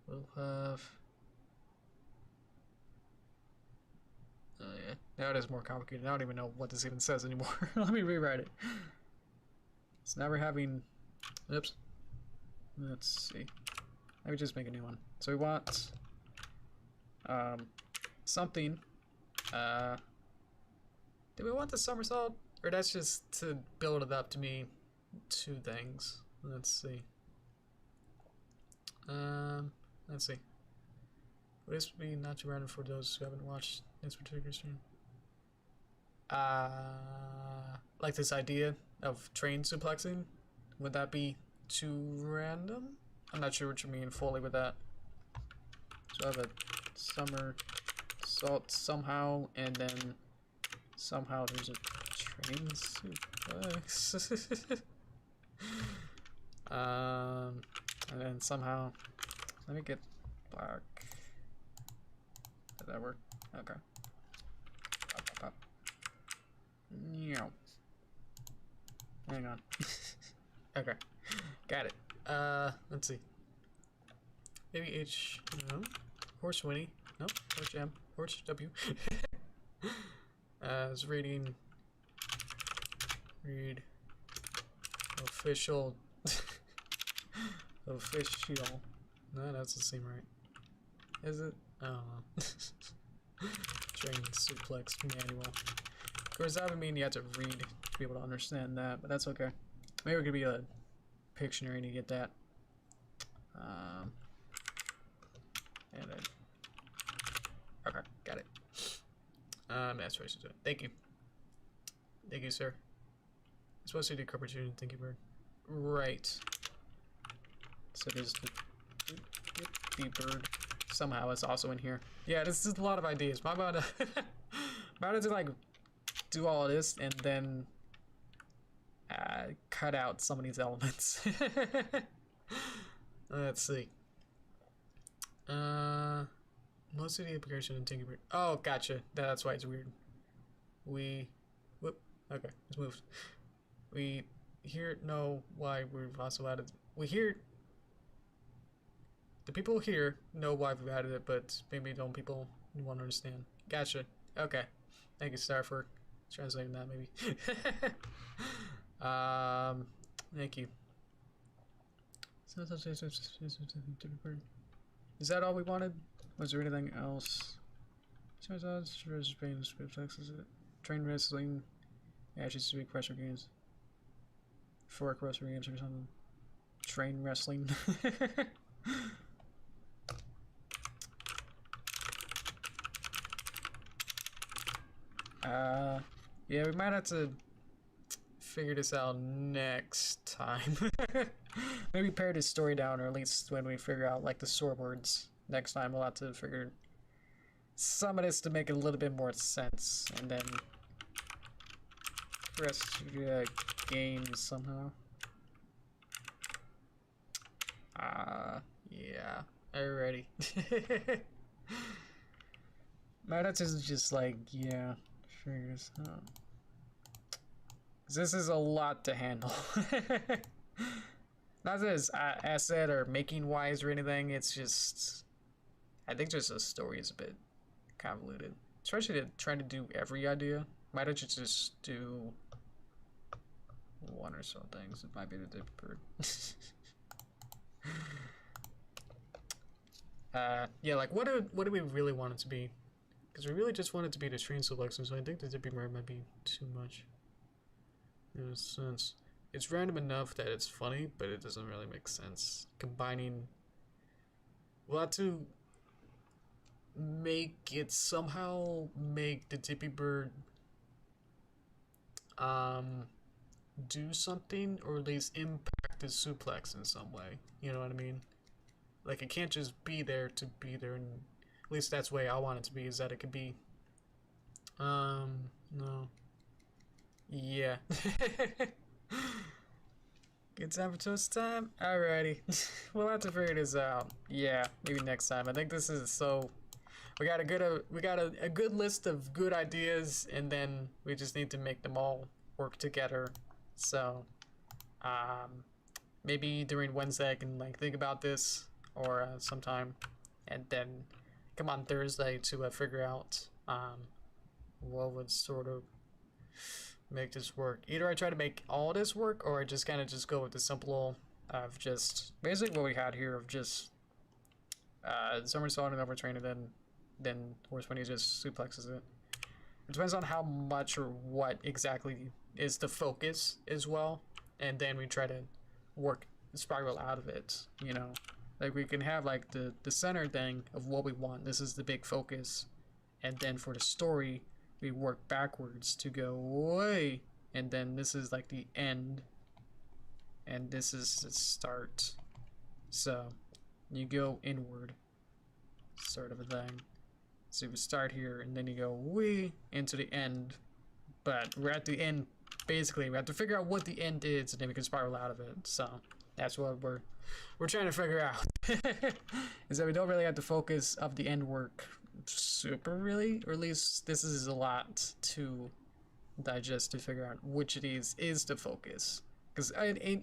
we'll have. Oh yeah, now it is more complicated. I don't even know what this even says anymore. Let me rewrite it. So now we're having. Oops. Let's see. Let me just make a new one. So we want something. Do we want the somersault? Or that's just to build it up to me 2 things. Let's see. Let's see. Would this be not too random for those who haven't watched this particular stream? Like this idea of train suplexing? Would that be too random? I'm not sure what you mean fully with that. So I have a somersault somehow, and then somehow there's a train suplex. And then somehow, let me get black. Did that work? Okay. Pop, pop, pop. Meow. Hang on. Okay. Got it. Let's see. Maybe H, no. Horse Winnie. No. Horse M. Horse W. Is reading. Read. Official. Official. No, that's the same, right? Is it? I don't know. Train suplex manual. Of course, that would mean you have to read to be able to understand that, but that's okay. Maybe it could be a Pictionary to get that. And then, okay, got it. That's what I should do. Thank you. Thank you, sir. I'm supposed to do corporate thank you, bird. Right. So there's the the bird somehow is also in here. Yeah, this is a lot of ideas. I'm about to, about to like do all of this and then cut out some of these elements. Let's see. Most of the application in Tinkerbell. Oh, gotcha. That's why it's weird. Whoop. Okay, it's moved. We here know why we've also added. We hear. The people here know why we've added it, but maybe don't people want to understand. Gotcha. Okay. Thank you, Star, for translating that. Maybe. Thank you. Is that all we wanted? Was there anything else? Train wrestling. Yeah, she's to be wrestling games. Fork wrestling games or something. Train wrestling. Yeah, we might have to figure this out next time. Maybe pare this story down, or at least when we figure out like the storyboards next time, we'll have to figure some of this to make a little bit more sense, and then rest games somehow. Yeah, alrighty. Might have to just like, yeah, figure this out. This is a lot to handle. Not as asset or making wise or anything, it's just, I think just the story is a bit convoluted. Especially to try to do every idea. Might have to just do one or so things. It might be the different bird. Yeah, like what do we really want it to be? Because we really just want it to be the train selection, so I think the Derpy bird might be too much. In a sense. It's random enough that it's funny, but it doesn't really make sense. Combining... We'll have to make it somehow make the Derpy bird do something, or at least impact the suplex in some way. You know what I mean? Like, it can't just be there to be there, and at least that's the way I want it to be, is that it could be... no. Yeah. Good time for toast time? Alrighty. We'll have to figure this out. Yeah, maybe next time. I think this is so... We got a good list of good ideas, and then we just need to make them all work together. So, maybe during Wednesday I can like think about this, or sometime, and then come on Thursday to figure out what would sort of make this work. Either I try to make all this work, or I just kind of just go with the simple of just basically what we had here of just somersault and overtrain, and then horse when he just suplexes it. It depends on how much or what exactly is the focus as well, and then we try to work spiral out of it, you know. Like we can have like the center thing of what we want. This is the big focus, and then for the story we work backwards to go away, and then this is like the end, and this is the start. So you go inward, sort of a thing. So you start here, and then you go way into the end, but we're at the end. Basically, we have to figure out what the end is, and then we can spiral out of it. So that's what we're trying to figure out. Is that we don't really have to focus of the end work super really, or at least this is a lot to digest to figure out which of these is the focus, because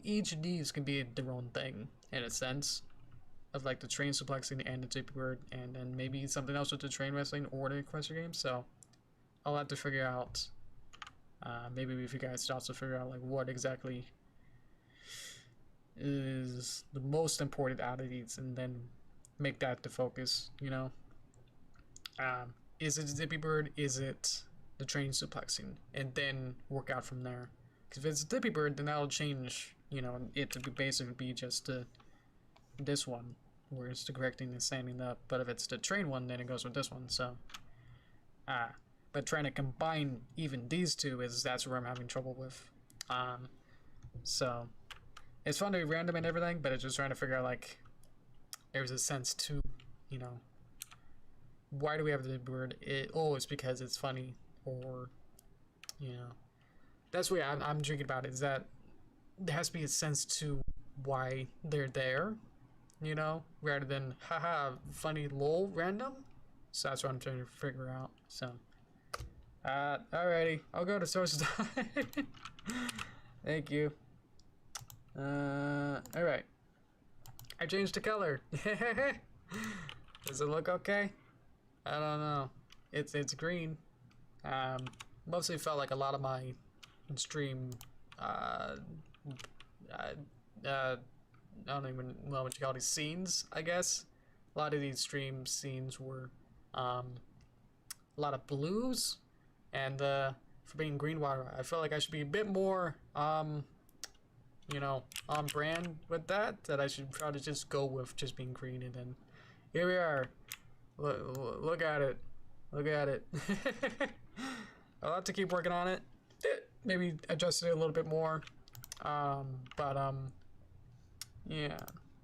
each of these can be their own thing in a sense, of like the train suplexing and the Derpy bird, and then maybe something else with the train wrestling or the equestrian game. So I'll have to figure out, maybe if you guys could also figure out like what exactly is the most important out of these, and then make that the focus, you know. Is it the Derpy bird? Is it the train suplexing? And then work out from there. Because if it's the Derpy bird, then that'll change, you know, it to basically be just this one, where it's the correcting and standing up. But if it's the train one, then it goes with this one. So, but trying to combine even these two that's where I'm having trouble with. So it's fun to be random and everything, but it's just trying to figure out like there's a sense to, you know, why do we have the word it? Oh, it's because it's funny, or, you know, that's the way I'm drinking about it, is that there has to be a sense to why they're there, you know, rather than haha funny lol random. So that's what I'm trying to figure out. So alrighty, I'll go to source time. Thank you. Alright, I changed the color. Does it look okay? I don't know. It's green. Mostly felt like a lot of my stream I don't even know what you call these scenes, I guess. A lot of these stream scenes were a lot of blues, and for being Greenwater, I felt like I should be a bit more you know, on brand with that, that I should probably just go with just being green, and then here we are. Look at it. Look at it. I'll have to keep working on it. Maybe adjust it a little bit more. Yeah,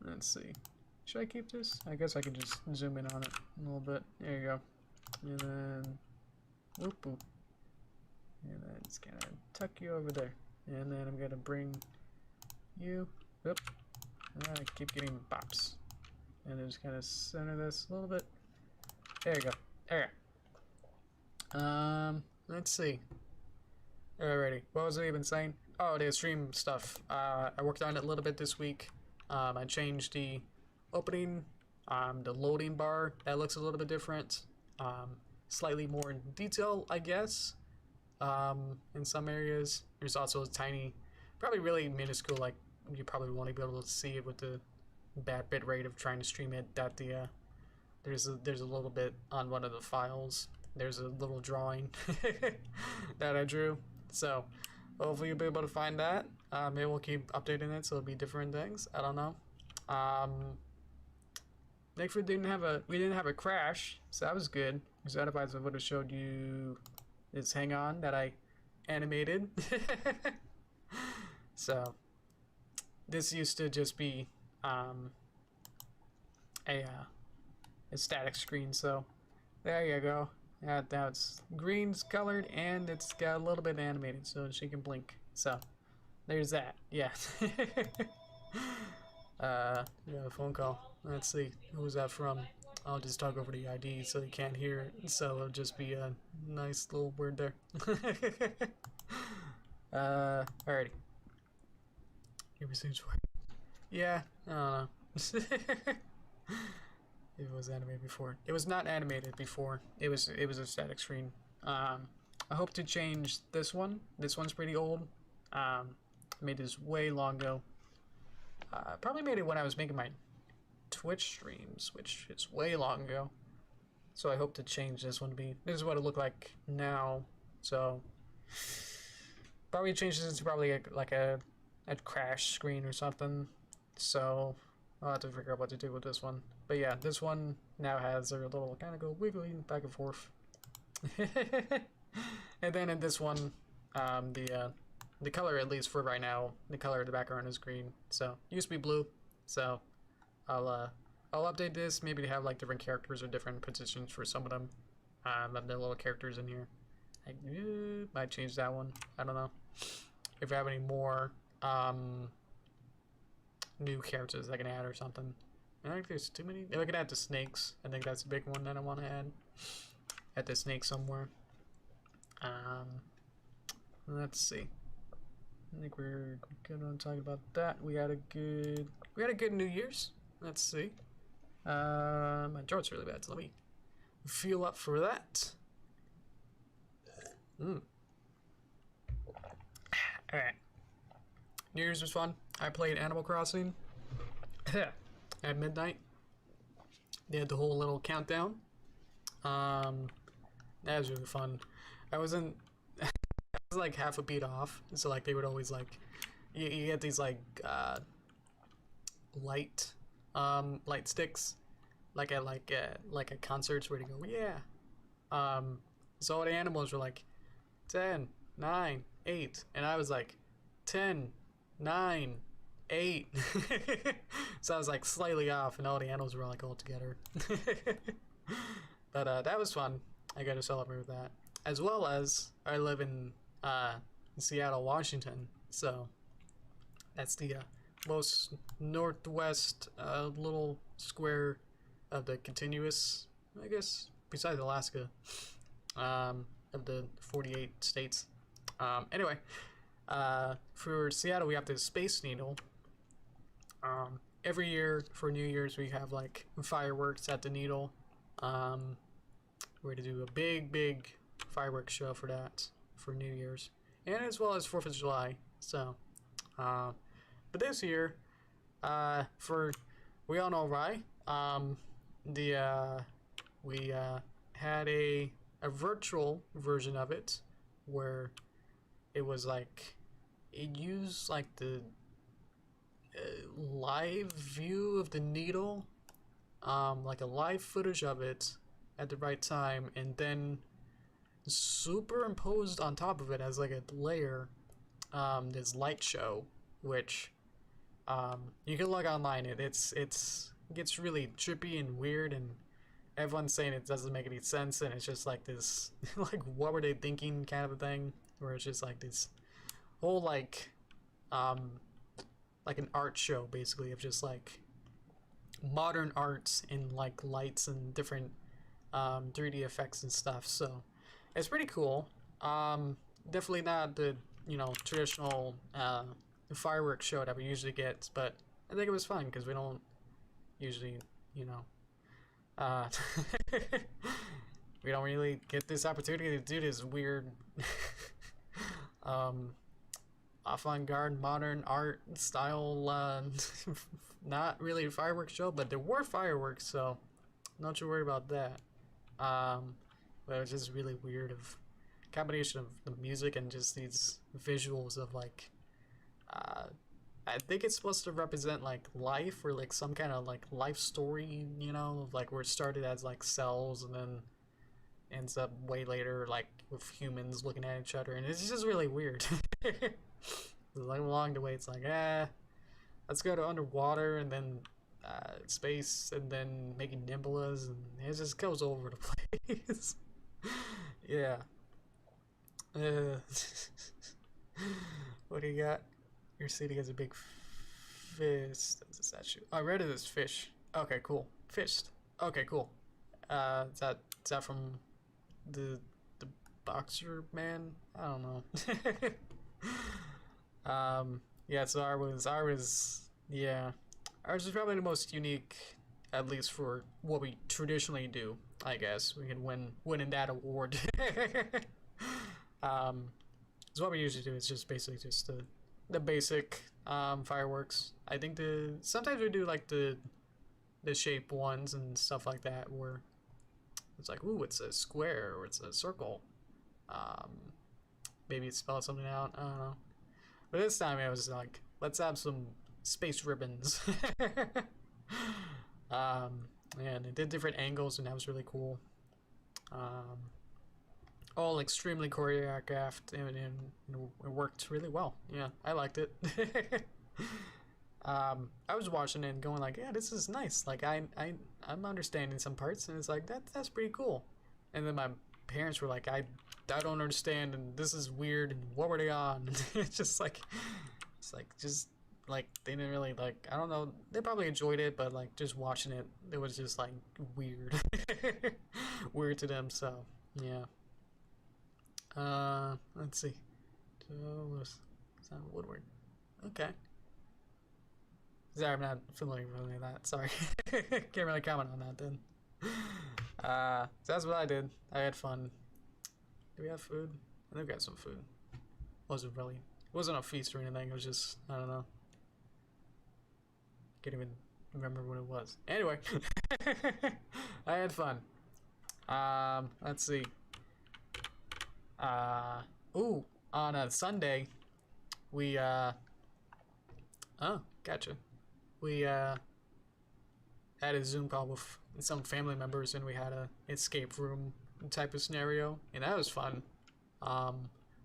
let's see. Should I keep this? I guess I can just zoom in on it a little bit. There you go. And then, whoop whoop. And then it's gonna tuck you over there. And then I'm gonna bring you, whoop. And I keep getting bops. And then just kind of center this a little bit. There you go. There you go. Let's see. Alrighty, what was I even saying? Oh, the stream stuff. I worked on it a little bit this week. I changed the opening, the loading bar. That looks a little bit different. Slightly more in detail, I guess. In some areas. There's also a tiny, probably really minuscule, like you probably won't be able to see it with the bad bit rate of trying to stream it, that the there's a little bit on one of the files. There's a little drawing that I drew. So hopefully you'll be able to find that. Maybe we'll keep updating it so it'll be different things. I don't know. Thankfully we didn't have a crash, so that was good. Because otherwise I would have showed you this hang on that I animated. So this used to just be a static screen, so there you go. Now it's green's colored and it's got a little bit animated, so she can blink. So there's that. Yeah. Yeah, a phone call. Let's see, who's that from? I'll just talk over the ID so you can't hear it, so it'll just be a nice little word there. Alrighty. Here we see. Yeah, I don't know. It was animated before. It was not animated before. It was a static screen. I hope to change this one. This one's pretty old. Made this way long ago. Probably made it when I was making my Twitch streams, which is way long ago. So I hope to change this one to be. This is what it looked like now. So probably change this to probably like a crash screen or something. So I'll have to figure out what to do with this one. But yeah, this one now has a little kind of go wiggling back and forth. And then in this one, the color, at least for right now, the color of the background is green. So it used to be blue. So I'll update this, maybe to have like different characters or different positions for some of them. The little characters in here. I might change that one. I don't know if I have any more new characters I can add or something. I think there's too many. Maybe I can add the snakes. I think that's a big one that I want to add. Add the snake somewhere. Let's see. I think we're good on talking about that. We had a good New Year's. Let's see. My throat's really bad, so let me feel up for that. Alright. New Year's was fun. I played Animal Crossing at midnight. They had the whole little countdown. That was really fun. I was like half a beat off, so like they would always like you get these like light sticks like at concerts where you go, yeah. So all the animals were like 10, 9, 8, and I was like 10, 9, 8. So I was like slightly off, and all the animals were like all together. But that was fun. I got to celebrate with that, as well as I live in Seattle, Washington. So that's the most northwest little square of the continuous, I guess, besides Alaska, of the 48 states. Anyway, for Seattle, we have the Space Needle. Every year for New Year's, we have like fireworks at the Needle. We're to do a big fireworks show for that for New Year's, and as well as 4th of July. So, but this year, for we all know why. We had a virtual version of it where it was like it used like the live view of the needle, like a live footage of it at the right time, and then superimposed on top of it as like a layer, this light show, which you can look online. It gets really trippy and weird, and everyone's saying it doesn't make any sense, and it's just like this like what were they thinking kind of a thing, where it's just like this whole like an art show basically of just like modern arts and like lights and different 3D effects and stuff. So it's pretty cool. Definitely not the traditional fireworks show that we usually get, but I think it was fun because we don't usually we don't really get this opportunity to do this weird avant-garde modern art style not really a fireworks show, but there were fireworks, so not too worried about that. But it was just really weird of combination of the music and just these visuals of like I think it's supposed to represent like life or like some kind of like life story, of like where it started as like cells and then ends up way later like with humans looking at each other, and it's just really weird. Like along the way it's like let's go to underwater and then space and then making nimbulas, and it just goes over the place. Yeah. What do you got? Your city has a big fist. That's a statue. I read it as fish. Okay, cool. Fist. Okay, cool. Is that from the boxer man? I don't know. Yeah, so ours is probably the most unique, at least for what we traditionally do, I guess. We can win in that award. So what we usually do is just basically just the basic fireworks. I think sometimes we do like the shape ones and stuff like that, where it's like, ooh, it's a square or it's a circle. Maybe it spells something out. I don't know. But this time it was like, let's have some space ribbons. And it did different angles, and that was really cool. All extremely choreographed, and it worked really well. Yeah, I liked it. I was watching it and going like, yeah, this is nice. Like I'm understanding some parts, and it's like that's pretty cool. And then my parents were like, I don't understand, and this is weird, and what were they on? It's just like they didn't really like. I don't know. They probably enjoyed it, but like just watching it, it was just like weird, weird to them. So yeah. Let's see. Is that woodward? Okay. Sorry, I'm not familiar with any of that. Sorry. Can't really comment on that then. So that's what I did. I had fun. Do we have food? I think we got some food. It wasn't a feast or anything. It was just, I don't know. Can't even remember what it was. Anyway. I had fun. Let's see. On a Sunday, we, oh, gotcha. We, had a Zoom call with some family members, and we had a escape room type of scenario, and that was fun.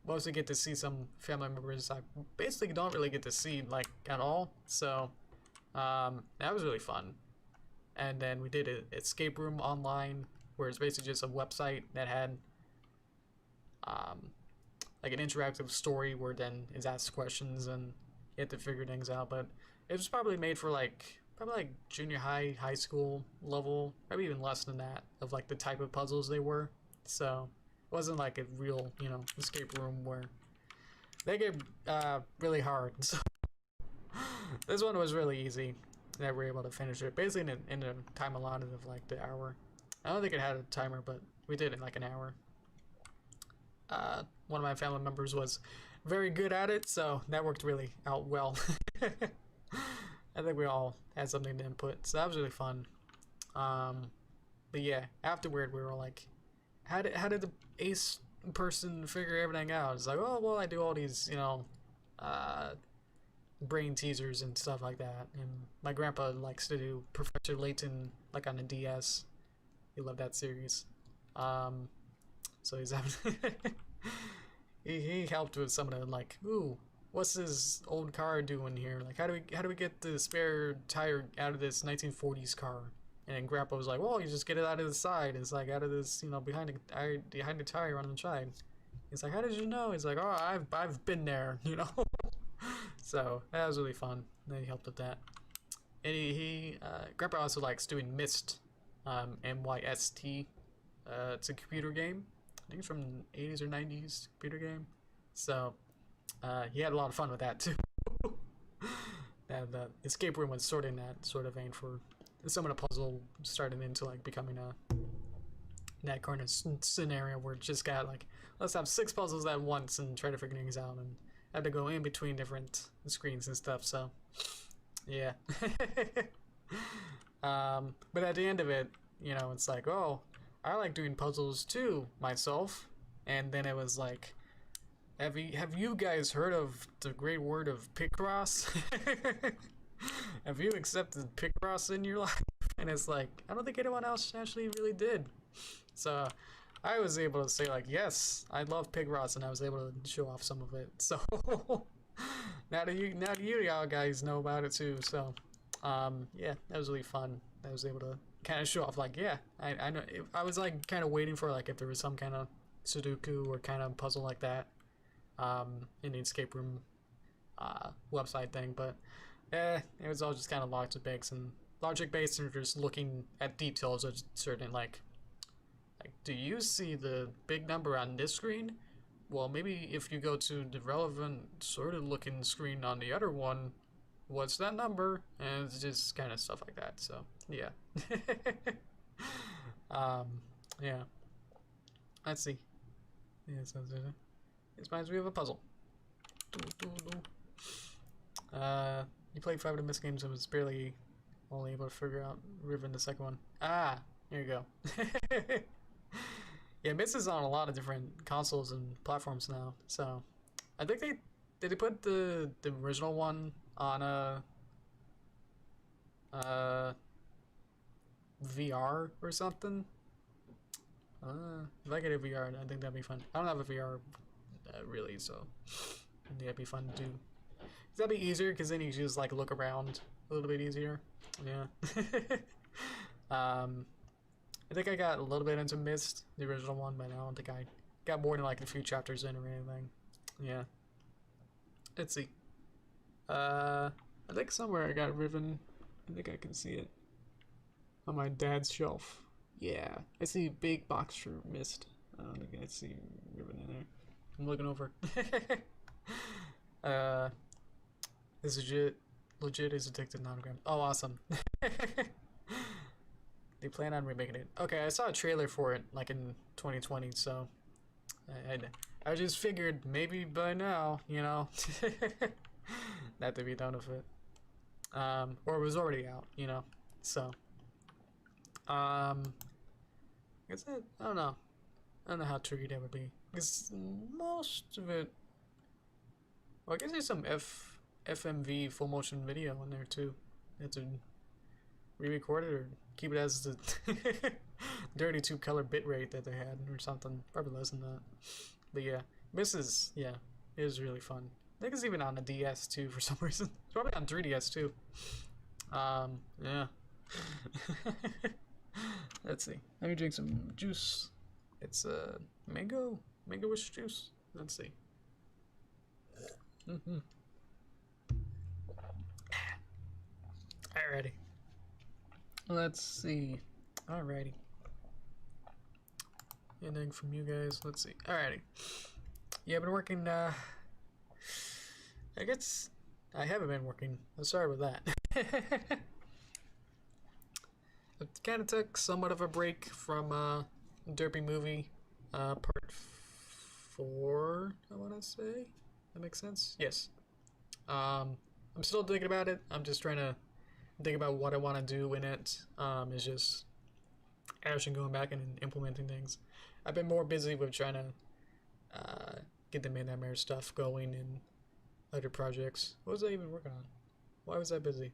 mostly get to see some family members I basically don't really get to see like at all. So that was really fun. And then we did an escape room online, where it's basically just a website that had um, like an interactive story where then it's asked questions and you have to figure things out. But it was probably made for probably like junior high, high school level, maybe even less than that, of like the type of puzzles they were. So it wasn't like a real, escape room where they get really hard. So this one was really easy. That we were able to finish it basically in a time allotted of like the hour. I don't think it had a timer, but we did it in like an hour. One of my family members was very good at it, so that worked really out well. I think we all had something to input, so that was really fun. But yeah, afterward we were like, how did the ace person figure everything out? It's like, oh well, I do all these, brain teasers and stuff like that. And my grandpa likes to do Professor Layton like on the DS. He loved that series. So he's having he helped with some of the like, ooh, what's this old car doing here? Like, how do we get the spare tire out of this 1940s car? And then Grandpa was like, well, you just get it out of the side. It's like out of this, behind the tire on the side. He's like, how did you know? He's like, oh, I've been there, So that was really fun. And he helped with that. And Grandpa also likes doing Myst, MYST. It's a computer game. I think it's from 80s or 90s computer game. So he had a lot of fun with that too. And the escape room was sort of in that sort of vein for some of the puzzle starting into like becoming that kind of scenario where it just got like, let's have 6 puzzles at once and try to figure things out, and had to go in between different screens and stuff. So yeah. But at the end of it, it's like, oh, I like doing puzzles too myself. And then it was like, have you guys heard of the great word of Picross? Have you accepted Picross in your life? And it's like, I don't think anyone else actually really did. So I was able to say like, yes, I love Picross, and I was able to show off some of it. So now that you guys know about it too. So yeah, that was really fun. I was able to kind of show off like, yeah, I know. I was like kind of waiting for like if there was some kind of Sudoku or kind of puzzle like that in the escape room website thing, but it was all just kind of logic based and just looking at details of certain like, do you see the big number on this screen? Well, maybe if you go to the relevant sort of looking screen on the other one, what's that number? And it's just kind of stuff like that. So yeah. Yeah. Let's see. Yeah, it reminds me of a puzzle. You played 5 of the Myst games and was barely only able to figure out Riven the second one. Ah, here you go. Yeah, Myst is on a lot of different consoles and platforms now. So I think they put the original one on a VR or something. If I get a VR, I think that'd be fun. I don't have a VR really, so I think that'd be fun to do. That'd be easier because then you just like look around a little bit easier. Yeah. I think I got a little bit into Myst, the original one, but I don't think I got more than like a few chapters in or anything. Yeah. Let's see. I think somewhere I got Riven. I think I can see it on my dad's shelf. Yeah, I see big box for Myst. I don't think I see Riven in there. I'm looking over. Is legit is addicted nonogram. Oh, awesome. They plan on remaking it. Okay, I saw a trailer for it like in 2020, so I just figured maybe by now, that to be done with it. Or it was already out, So I guess I don't know. I don't know how tricky that would be. Because most of it, well, I guess there's some FMV full motion video in there too. You have to re-record it or keep it as the 32 color bitrate that they had or something. Probably less than that. But yeah, This is, yeah, it is really fun. I think it's even on the DS too for some reason. It's probably on 3DS too. Yeah. Let's see. Let me drink some juice. It's mango-ish juice. Let's see. Alrighty. Let's see. Alrighty. Anything from you guys? Let's see. Alrighty. Yeah, I've been working, I guess I haven't been working. I'm sorry with that. I kind of took somewhat of a break from Derpy movie, part 4, I want to say. That makes sense? Yes. I'm still thinking about it. I'm just trying to think about what I want to do in it. It's just actually going back and implementing things. I've been more busy with trying to get the Nightmare stuff going and other projects. What was I even working on? Why was I busy?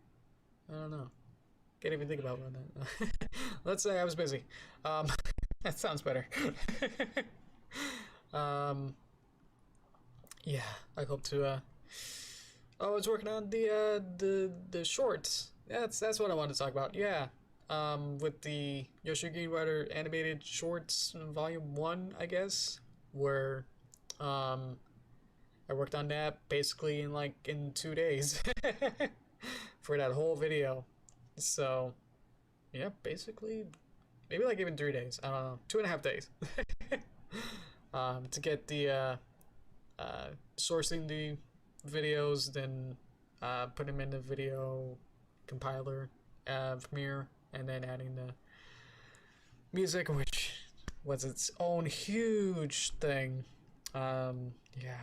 I don't know. Can't even think about that. Let's say I was busy. That sounds better. Yeah, I hope to. Oh, I was working on the shorts. That's what I wanted to talk about. Yeah. With the Yoshi Greenwater animated shorts volume 1, I guess, where I worked on that basically in 2 days for that whole video. So yeah, basically maybe like even 3 days. I don't know, 2.5 days. To get the sourcing the videos, then put them in the video compiler, Premiere, and then adding the music, which was its own huge thing. Yeah,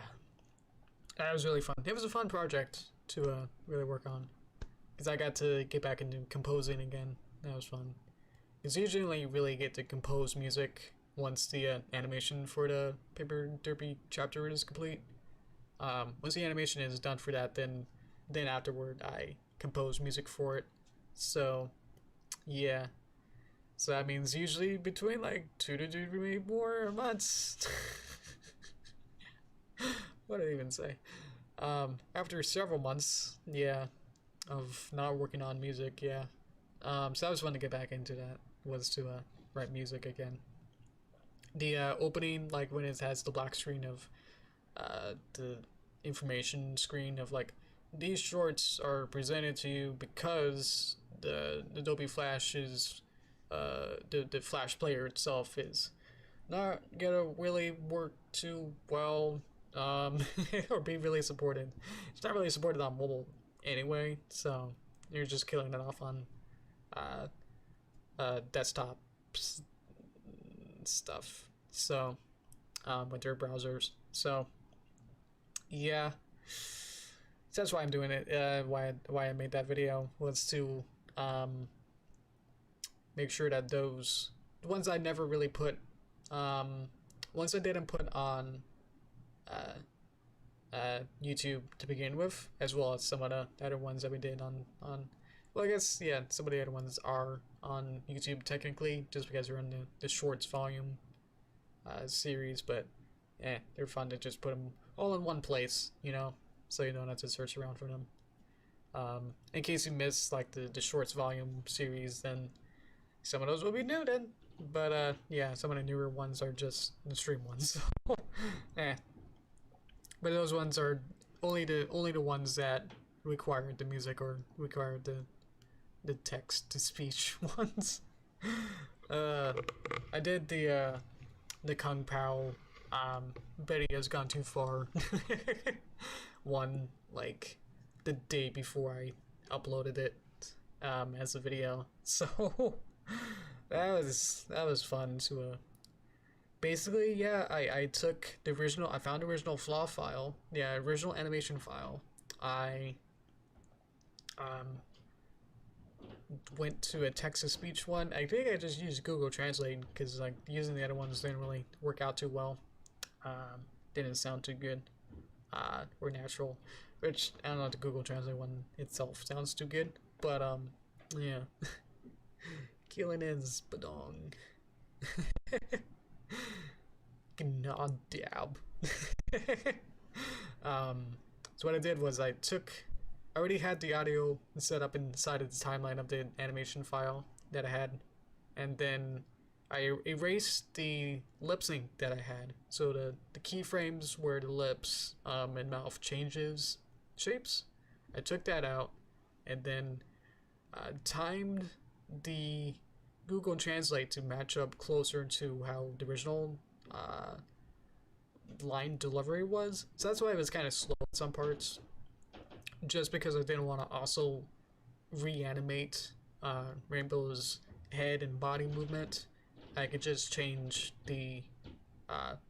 that was really fun. It was a fun project to really work on, because I got to get back into composing again. That was fun. Because usually you really get to compose music once the animation for the Paper Derpy chapter is complete. Once the animation is done for that, then afterward I compose music for it. So yeah, so that means usually between like 2 to 3 more months. What did I even say? After several months, yeah, of not working on music, yeah. So that was fun to get back into that. Was to write music again. The opening, like when it has the black screen of the information screen of like, these shorts are presented to you because the Adobe Flash is the Flash player itself is not gonna really work too well, or be really supported. It's not really supported on mobile anyway, so you're just killing it off on desktop stuff. So with their browsers. So yeah, so that's why I'm doing it. Why I made that video was to make sure that those ones I never really put, ones I didn't put on YouTube to begin with, as well as some of the other ones that we did on well, I guess, yeah, some of the other ones are on YouTube technically, just because they're in the shorts volume series, but they're fun to just put them all in one place, so you don't have to search around for them. In case you miss like the shorts volume series, then some of those will be new then. But yeah, some of the newer ones are just the stream ones. So, but those ones are only the ones that required the music or required the text to speech ones. I did the Kung Pao Betty has gone too far one like the day before I uploaded it as a video. So that was fun to basically, yeah, I took the original, I found the original flaw file, yeah, original animation file. I went to a text-to-speech one. I think I just used Google Translate because like using the other ones didn't really work out too well. Didn't sound too good or natural, which I don't know, the Google Translate one itself sounds too good, but yeah. Killing is badong. Gnod dab. So what I did was I already had the audio set up inside of the timeline of the animation file that I had, and then I erased the lip sync that I had. So the keyframes where the lips and mouth changes shapes, I took that out, and then timed the Google Translate to match up closer to how the original line delivery was. So that's why it was kind of slow in some parts, just because I didn't want to also reanimate Rainbow's head and body movement. I could just change the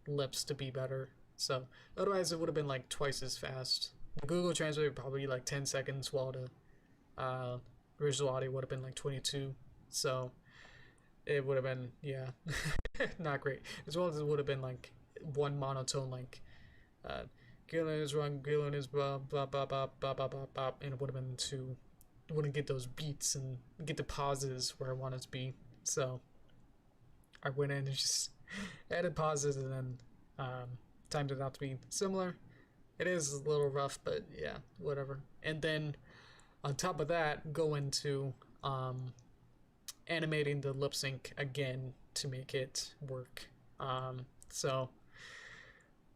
lips to be better. So otherwise, it would have been like twice as fast. The Google Translate would probably be like 10 seconds, while the original audio would have been like 22. So it would have been, yeah, not great. As well as it would have been like one monotone, like Gillen is wrong, Gillen is blah blah blah blah blah blah blah blah, and it would have been two. Wouldn't get those beats and get the pauses where I want it to be. So I went in and just added pauses, and then timed it out to be similar. It is a little rough, but yeah, whatever. And then on top of that, go into animating the lip sync again to make it work. So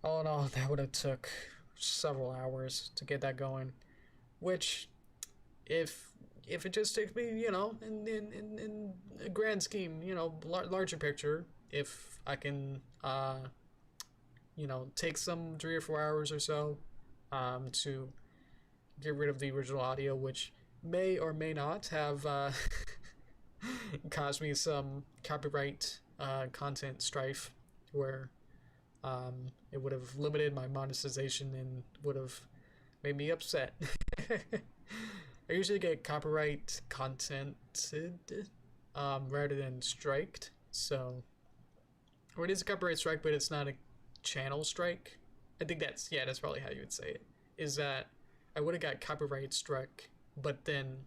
all in all, that would have took several hours to get that going, which if it just takes me, in a grand scheme, larger picture, if I can take some 3 or 4 hours or so to get rid of the original audio, which may or may not have caused me some copyright content strife, where it would have limited my monetization and would have made me upset. I usually get copyright contented rather than striked. So, or it is a copyright strike, but it's not a channel strike. I think that's probably how you would say it. Is that I would have got copyright struck, but then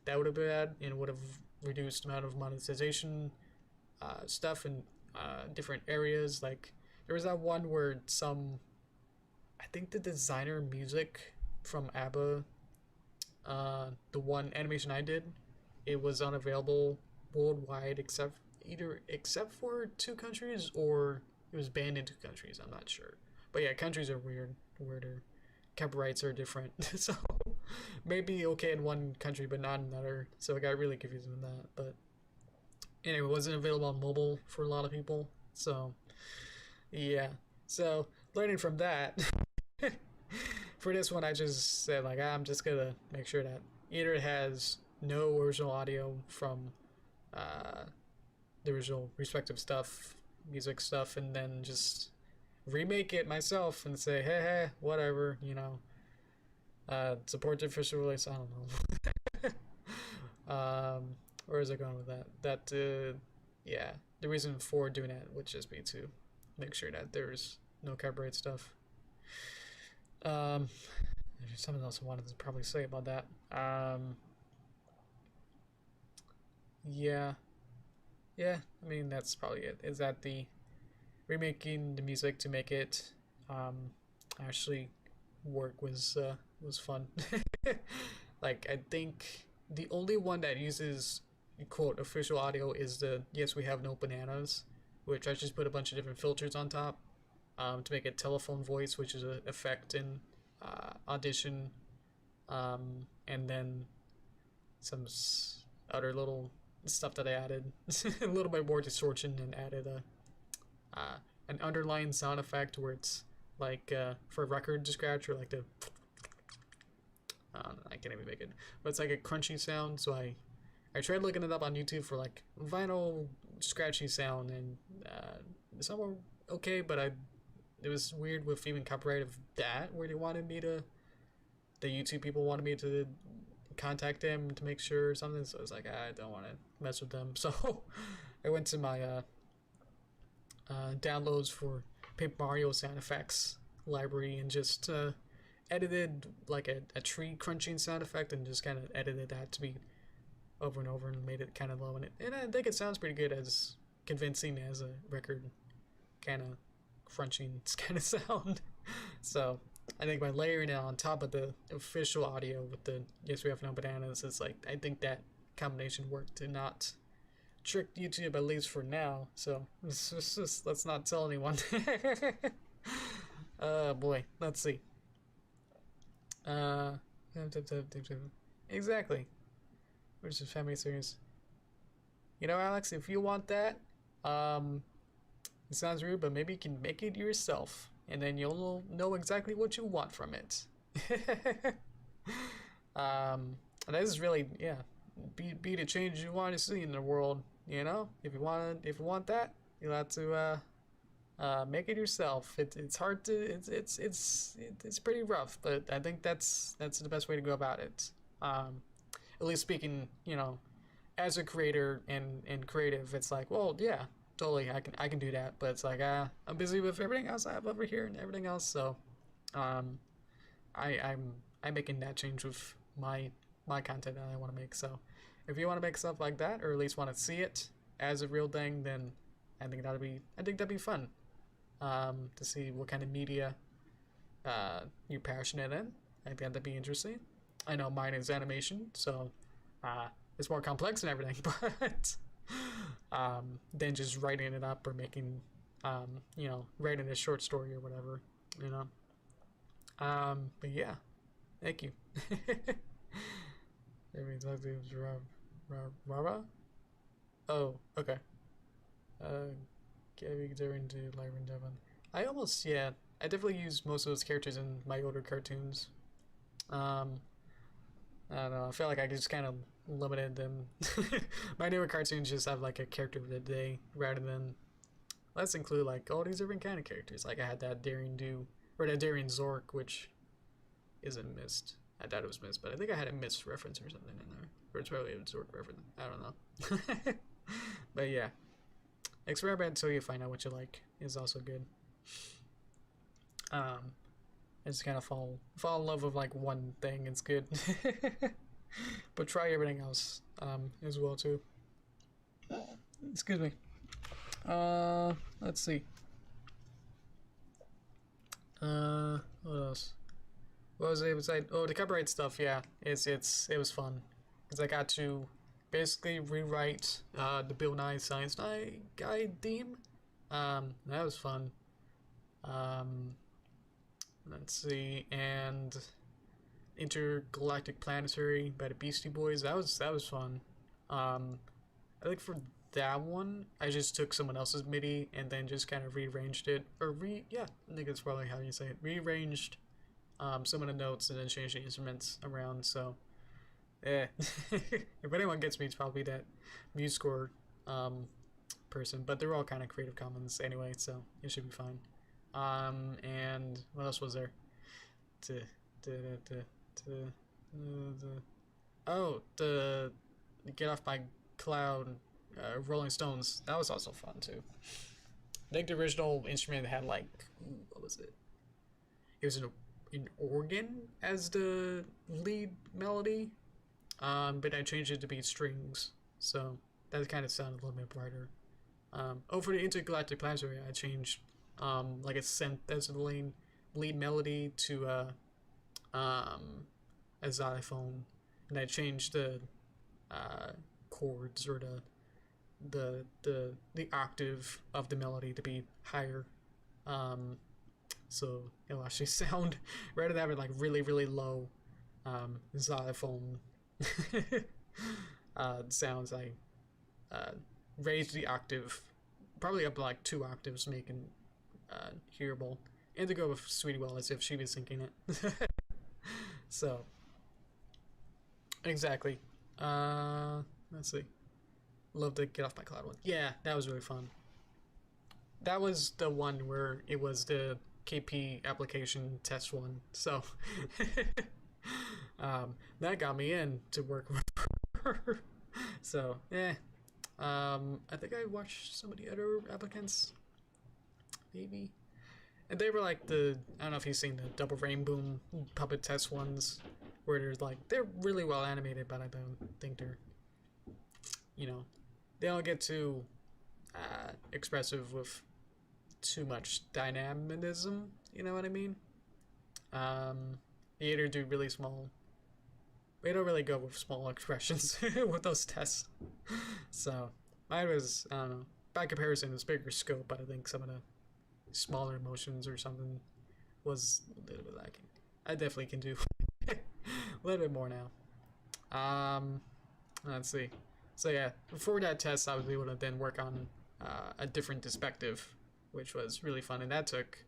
that would have been bad and would have reduced amount of monetization stuff in different areas. Like there was that one where I think the designer music from ABBA, the one animation I did, it was unavailable worldwide except for 2 countries, or it was banned in 2 countries. I'm not sure, but yeah, countries are weirder. Copyrights are different, so maybe okay in one country but not in another. So I got really confused with that. But anyway, it wasn't available on mobile for a lot of people. So yeah, so learning from that. For this one, I just said like I'm just gonna make sure that either it has no original audio from the original respective stuff, music stuff, and then just remake it myself and say, hey, whatever, support the official release. I don't know. Where is it going with that? Yeah, the reason for doing that would just be to make sure that there's no copyright stuff. There's something else I wanted to probably say about that. Yeah, I mean, that's probably it. Is that the remaking the music to make it actually work was fun. Like, I think the only one that uses quote official audio is the Yes We Have No Bananas, which I just put a bunch of different filters on top to make it telephone voice, which is an effect in Audition, and then some other little stuff that I added, a little bit more distortion, and added an underlying sound effect where it's like for a record scratch, or like the I can't even make it, but it's like a crunchy sound. So I tried looking it up on YouTube for like vinyl scratchy sound, and it's not okay, but it was weird with even copyright of that, where the YouTube people wanted me to contact them to make sure or something. So I was like, I don't want to mess with them. So I went to my downloads for Paper Mario sound effects library and just edited like a tree crunching sound effect, and just kind of edited that to be over and over and made it kind of low in it. And I think it sounds pretty good, as convincing as a record kind of crunching kind of sound. So I think by layering it on top of the official audio with the Yes We Have No Bananas, it's like, I think that combination worked to not trick YouTube, at least for now. So let's not tell anyone. Boy, let's see. Exactly. Which is family series. You know, Alex, if you want that, it sounds rude, but maybe you can make it yourself, and then you'll know exactly what you want from it. And this is really, yeah, be the change you want to see in the world. You know, if you want that, you'll have to make it yourself. It's hard to, it's pretty rough, but I think that's the best way to go about it. At least speaking, you know, as a creator and creative, it's like, well, yeah, totally, I can do that, but it's like, I'm busy with everything else I have over here and everything else, so I'm making that change with my content that I want to make. So if you want to make stuff like that, or at least want to see it as a real thing, then I think that'd be fun, to see what kind of media you're passionate in. I think that'd be interesting. I know mine is animation, so it's more complex and everything, but than just writing it up or making, you know, writing a short story or whatever, you know. But yeah, thank you. Oh, okay. Getting into Lyra and Devon. I definitely use most of those characters in my older cartoons. I don't know. I feel like I just kind of limited them. My newer cartoons just have like a character of the day rather than, let's include like all these different kind of characters. Like I had that Daring Do, or that Daring Zork, which isn't missed. I thought it was missed, but I think I had a missed reference or something in there. Or it's probably a Zork reference. I don't know. But yeah, experiment until you find out what you like is also good. I just kind of fall in love with like one thing. It's good, but try everything else as well too. Excuse me. Let's see. What else? What was it? Oh, the copyright stuff. Yeah, it was fun because I got to basically rewrite the Bill Nye Science Guy theme. That was fun. Let's see, and Intergalactic Planetary by the Beastie Boys. That was fun. I think for that one, I just took someone else's MIDI and then just kind of rearranged it, or yeah, I think that's probably how you say it. Rearranged some of the notes and then changed the instruments around. So, yeah, if anyone gets me, it's probably that MuseScore person. But they're all kind of Creative Commons anyway, so it should be fine. And what else was there? Oh, the Get Off My Cloud, Rolling Stones. That was also fun too. I think the original instrument had like, what was it? It was an organ as the lead melody, but I changed it to be strings, so that kind of sounded a little bit brighter. For the Intergalactic Planetary, I changed like a synth as the lead melody to a xylophone, and I changed the chords or the octave of the melody to be higher, so it'll actually sound, rather than having like really low xylophone sounds, I raised the octave probably up to like 2 octaves, making hearable, and to go with Sweetie Well as if she was singing it. So exactly. Let's see. Love to Get Off My Cloud one. Yeah, that was really fun. That was the one where it was the KP application test one. So that got me in to work with her. So yeah. I think I watched some of the other applicants, maybe. And they were like I don't know if you've seen the Double Rainbow puppet test ones, where they're really well animated, but I don't think they're, you know, they don't get too expressive with too much dynamism, you know what I mean? You either do really small. We don't really go with small expressions with those tests. So mine was, I don't know, by comparison, it's bigger scope, but I think some of the smaller motions or something was a little bit lacking. I definitely can do a little bit more now. Let's see. So yeah, before that test, I was able to then work on a different perspective, which was really fun, and that took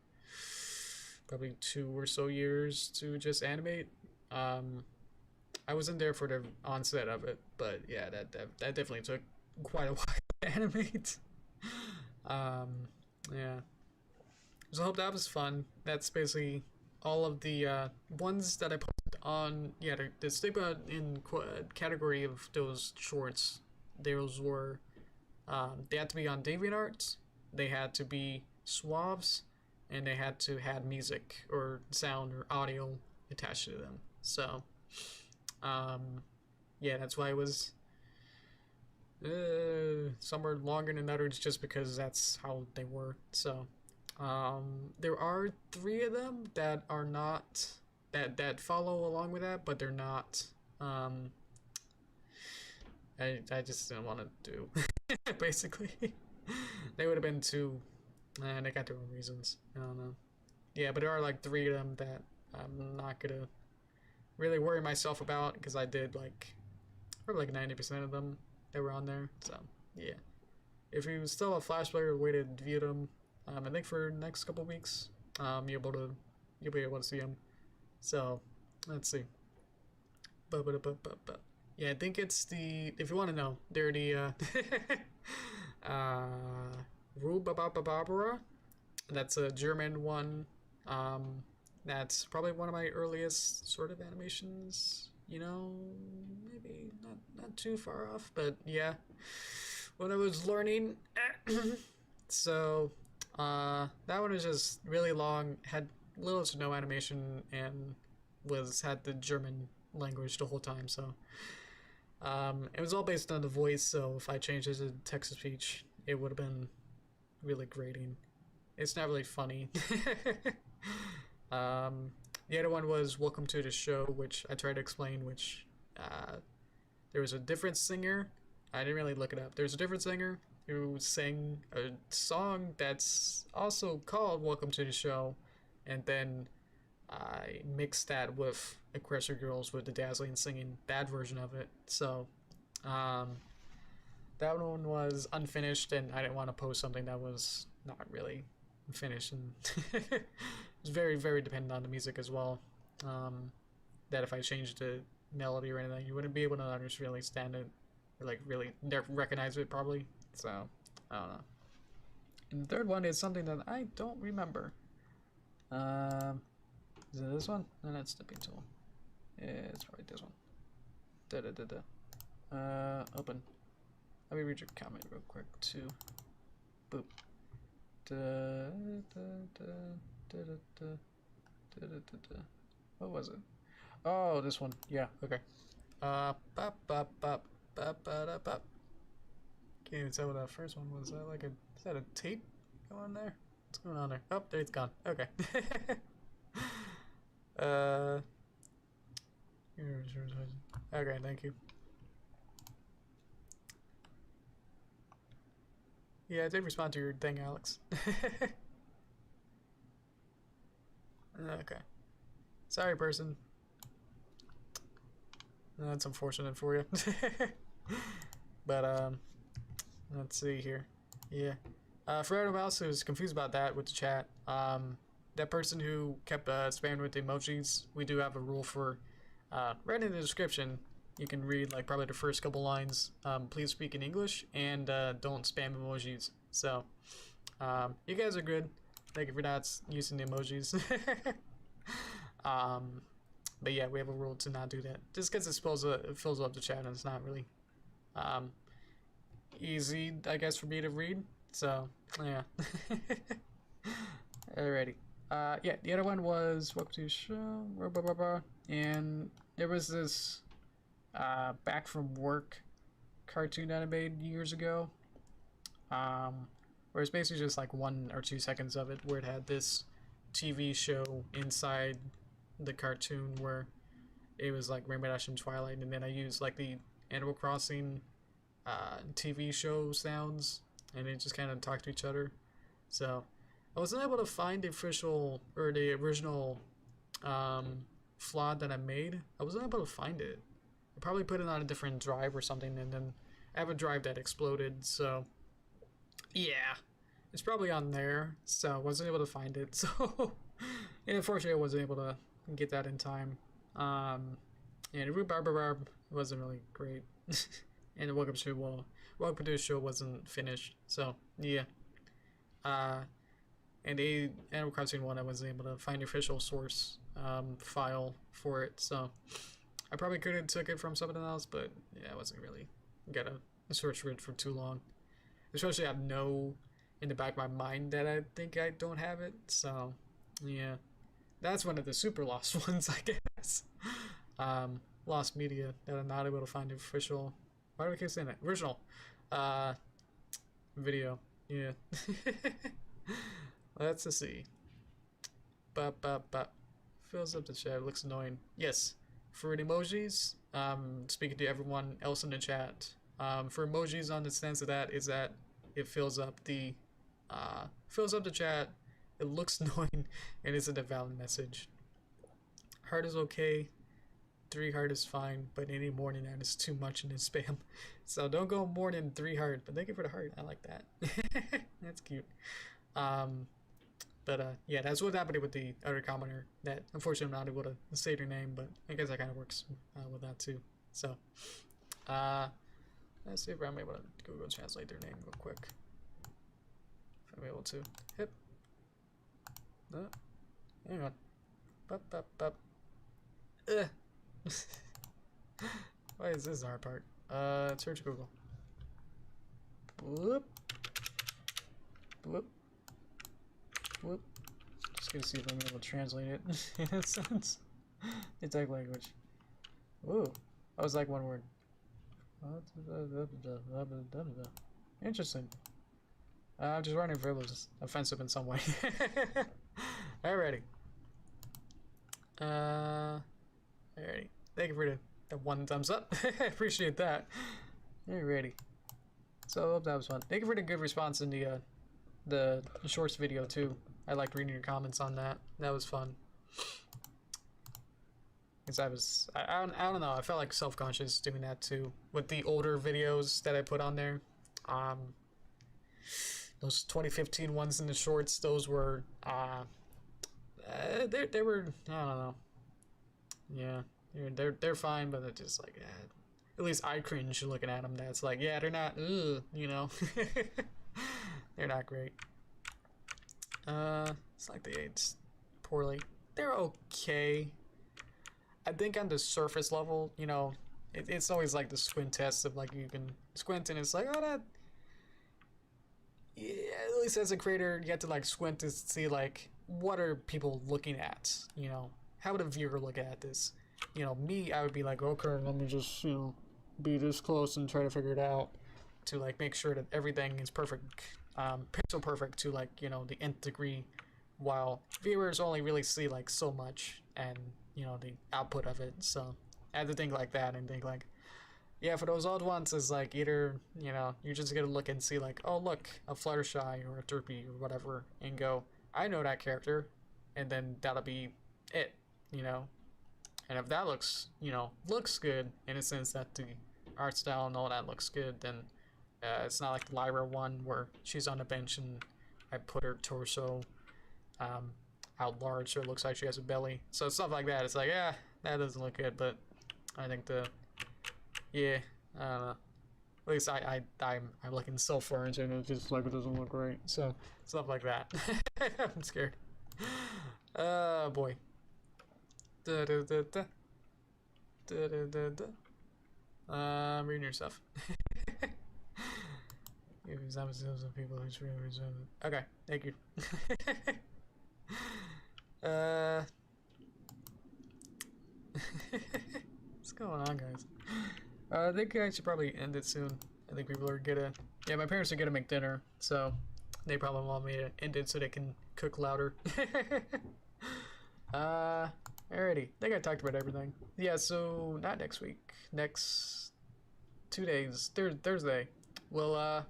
probably 2 or so years to just animate. I wasn't there for the onset of it, but yeah, that definitely took quite a while to animate. Yeah. So I hope that was fun. That's basically all of the ones that I posted on, yeah, the stigma in category of those shorts. Those were, they had to be on DeviantArt, they had to be SWAVs, and they had to have music or sound or audio attached to them. So, yeah, that's why it was some are longer than others just because that's how they were. So, there are 3 of them that are not that follow along with that, but they're not. I just didn't want to do. Basically, they would have been too. They got their own reasons. I don't know. Yeah, but there are like 3 of them that I'm not gonna really worry myself about because I did like probably like 90% of them that were on there. So yeah, if you still have a Flash player, way to view them. I think for the next couple weeks, you'll be able to see them. So let's see. Yeah, I think it's the, if you want to know, they're the Rubabababara. That's a German one. That's probably one of my earliest sort of animations. You know, maybe not too far off, but yeah, when I was learning. So that one was just really long, had little to no animation, and had the German language the whole time. So it was all based on the voice. So if I changed it to text to speech, it would have been really grating. It's not really funny. The other one was Welcome to the Show, which I tried to explain, which there was a different singer. I didn't really look it up. There's a different singer who sang a song that's also called Welcome to the Show, and then I mixed that with Aggressor Girls with the Dazzling singing that version of it. So that one was unfinished, and I didn't want to post something that was not really finished, and it was very, very dependent on the music as well. That if I changed the melody or anything, you wouldn't be able to understand it, or like really recognize it probably. So I don't know. And the third one is something that I don't remember. Is it this one? No, that's the P tool. Yeah, it's probably this one. Open. Let me read your comment real quick too. Boop. What was it? Oh, this one. Yeah. Okay. Can't even tell what that first one was. Like a, is that a tape going on there? What's going on there? Oh, there it's gone. Okay. Okay, thank you. Yeah, I did respond to your thing, Alex. Okay. Sorry, person. That's unfortunate for you. But, let's see here. Yeah. For everyone else who's confused about that with the chat, that person who kept spamming with the emojis, we do have a rule for, right in the description, you can read like probably the first couple lines. Please speak in English and don't spam emojis. So you guys are good. Thank you for not using the emojis. But yeah, we have a rule to not do that. Just because it fills up the chat and it's not really easy, I guess, for me to read. So yeah. Alrighty. Yeah, the other one was Welcome to the Show. And there was this Back from Work cartoon that I made years ago. where it's basically just like 1 or 2 seconds of it, where it had this TV show inside the cartoon where it was like Rainbow Dash and Twilight, and then I used like the Animal Crossing TV show sounds, and it just kind of talked to each other. So I wasn't able to find the official or the original FLOD that I made. I wasn't able to find it. I probably put it on a different drive or something, and then I have a drive that exploded, so yeah, it's probably on there, so I wasn't able to find it. So and unfortunately I wasn't able to get that in time. And the Rhubarb wasn't really great. And the Welcome to the Show wasn't finished, so yeah. And the Animal Crossing one, I wasn't able to find the official source file for it, so I probably could have took it from something else, but yeah, I wasn't really gonna search for it for too long. Especially I know in the back of my mind that I think I don't have it, so yeah. That's one of the super lost ones, I guess. Lost media that I'm not able to find the official. Why do I keep saying that? Original video. Yeah. Let's see. Fills up the chat. Looks annoying. Yes. For emojis, speaking to everyone else in the chat, for emojis on the sense of that is that it fills up the chat. It looks annoying and isn't a valid message. Heart is okay. 3 heart is fine, but any more than that is too much in the spam. So don't go more than 3 heart. But thank you for the heart. I like that. That's cute. Yeah, that's what happened with the other commenter. That unfortunately I'm not able to say their name, but I guess that kind of works with that too. So, let's see if I'm able to Google translate their name real quick. If I'm able to. Hip. Hang on. Why is this the hard part? Search Google. Whoop. Whoop. Whoop. Just gonna see if I'm able to translate it in a sense. It's like language. Ooh. That was like one word. Interesting. I'm just wondering if it was offensive in some way. Alrighty. Alrighty. Thank you for the 1 thumbs up. I appreciate that. Alrighty. So that was fun. Thank you for the good response in the shorts video too. I liked reading your comments on that. That was fun. Because I don't know, I felt like self-conscious doing that too. With the older videos that I put on there. Those 2015 ones in the shorts, those were, they were, I don't know. Yeah, they're fine, but they're just like, at least I cringe looking at them. That's like, yeah, they're not, you know. They're not great. It's like they aged poorly. They're okay. I think on the surface level, you know, it's always like the squint test of like you can squint and it's like, oh, that. Yeah, at least as a creator, you have to like squint to see like what are people looking at. You know, how would a viewer look at this? You know, me, I would be like, okay, let me just be this close and try to figure it out to like make sure that everything is perfect, pixel perfect to like the nth degree, while viewers only really see like so much and the output of it. So I had to think like that and think like, yeah, for those old ones, it's like either, you're just gonna look and see like, oh look, a Fluttershy or a Derpy or whatever, and go, I know that character, and then that'll be it, And if that looks good, in a sense that the art style and all that looks good, then it's not like Lyra one where she's on a bench and I put her torso out large so it looks like she has a belly. So stuff like that, it's like, yeah, that doesn't look good, but I think yeah, I don't know. At least I'm looking so far into it, it's just like it doesn't look right. So stuff like that. I'm scared. Oh boy. Reading your stuff. People okay, thank you. What's going on, guys? I think I should probably end it soon. I think people are gonna. Yeah, my parents are gonna make dinner, so They probably want me to end it so they can cook louder. Alrighty. I think I talked about everything. Yeah, so not next week. Next 2 days. Thursday. We'll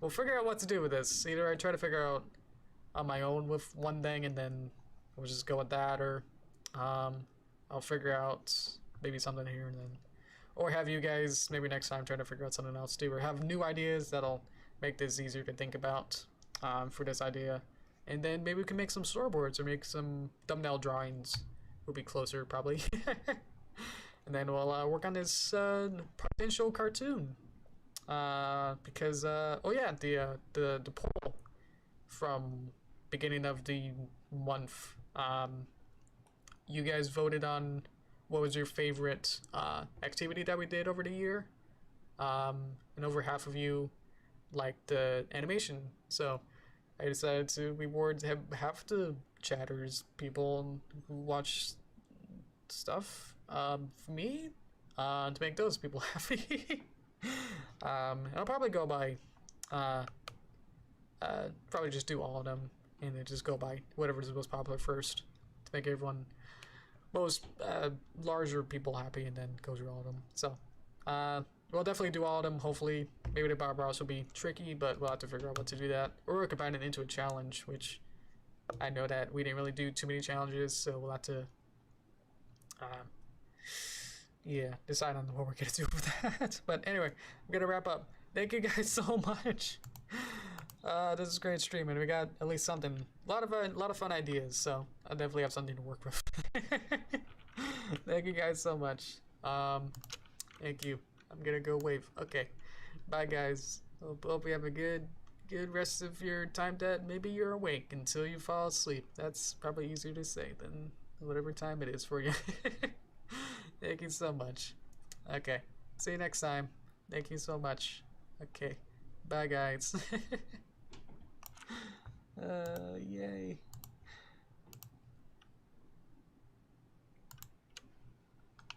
figure out what to do with this. Either I try to figure out on my own with one thing and then we'll just go with that, or I'll figure out maybe something here and then, or have you guys maybe next time try to figure out something else too, or have new ideas that'll make this easier to think about for this idea, and then maybe we can make some storyboards or make some thumbnail drawings. We'll be closer probably. And then we'll work on this potential cartoon because oh yeah, the poll from beginning of the month, you guys voted on what was your favorite activity that we did over the year, and over half of you liked the animation, so I decided to reward half the chatters, people who watch stuff, for me, to make those people happy. I'll probably go by probably just do all of them and then just go by whatever's the most popular first to make everyone most larger people happy, and then go through all of them. So we'll definitely do all of them. Hopefully, maybe the Bob Ross will be tricky, but we'll have to figure out what to do that, or we'll combine it into a challenge, which I know that we didn't really do too many challenges, so we'll have to yeah, decide on what we're gonna do with that. But anyway, I'm gonna wrap up. Thank you guys so much. This is a great stream, and we got at least something. A lot of fun ideas, so I'll definitely have something to work with. Thank you guys so much. Thank you. I'm gonna go wave. Okay, bye guys. Hope you have a good rest of your time that maybe you're awake until you fall asleep. That's probably easier to say than whatever time it is for you. Thank you so much. Okay, see you next time. Thank you so much. Okay, bye guys. Yay.